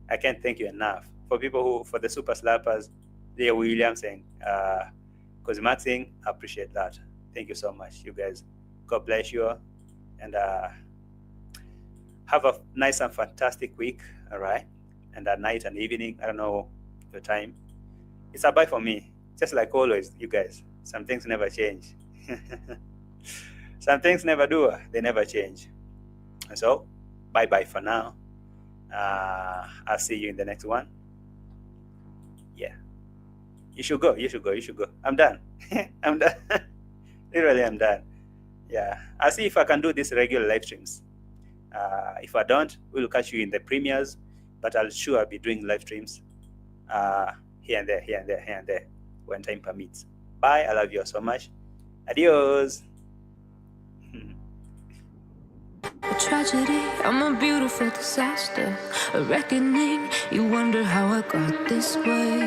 I can't thank you enough. For people for the super slappers, Leah Williams and Cosmaxing, I appreciate that. Thank you so much, you guys. God bless you all. And have a nice and fantastic week, all right? And at night and evening, I don't know the time. It's a bye for me. Just like always, you guys. Some things never change. Some things never do. They never change. And so, bye for now. I'll see you in the next one. Yeah. You should go. I'm done. I'm done. Literally, I'm done. Yeah. I'll see if I can do these regular live streams. If I don't, we'll catch you in the premieres. But I'll sure be doing live streams here and there, when time permits. Bye. I love you all so much. Adios. A tragedy, I'm a beautiful disaster. A reckoning, you wonder how I got this way.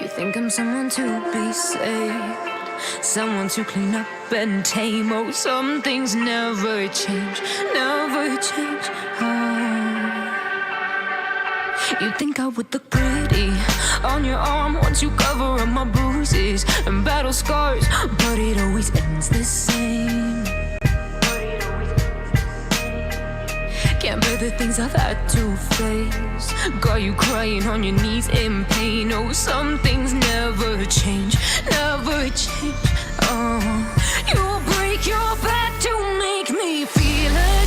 You think I'm someone to be saved, someone to clean up and tame. Oh, some things never change, never change. You think I would look pretty on your arm once you cover up my bruises and battle scars, but it always ends the same. Can't bear the things I've had to face. Got you crying on your knees in pain. Oh, some things never change, never change. Oh, you'll break your back to make me feel again.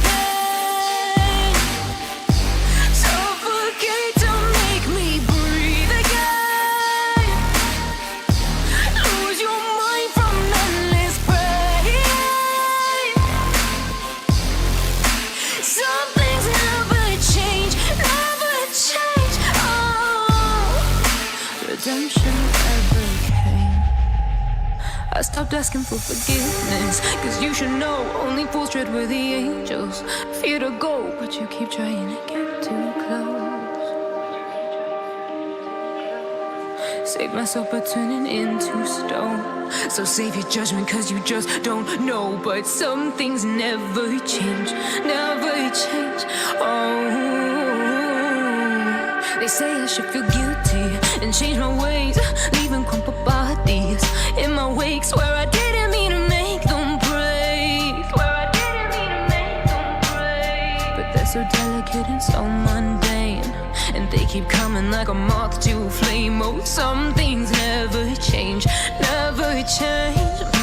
Suffocate to make me breathe again. Lose your mind from endless pain. Some things never change, never change. Oh, redemption never came. I stopped asking for forgiveness, cause you should know only fools tread where the angels fear to go, but you keep trying to get too close. Save myself by turning into stone. So save your judgment cause you just don't know. But some things never change, never change. Oh, they say I should feel guilty and change my ways, leaving crumpled bodies in my wake. Swear I didn't mean to make them break. Swear I didn't mean to make them break. But they're so delicate and so mundane, and they keep coming like a moth to a flame. Oh, some things never change, never change.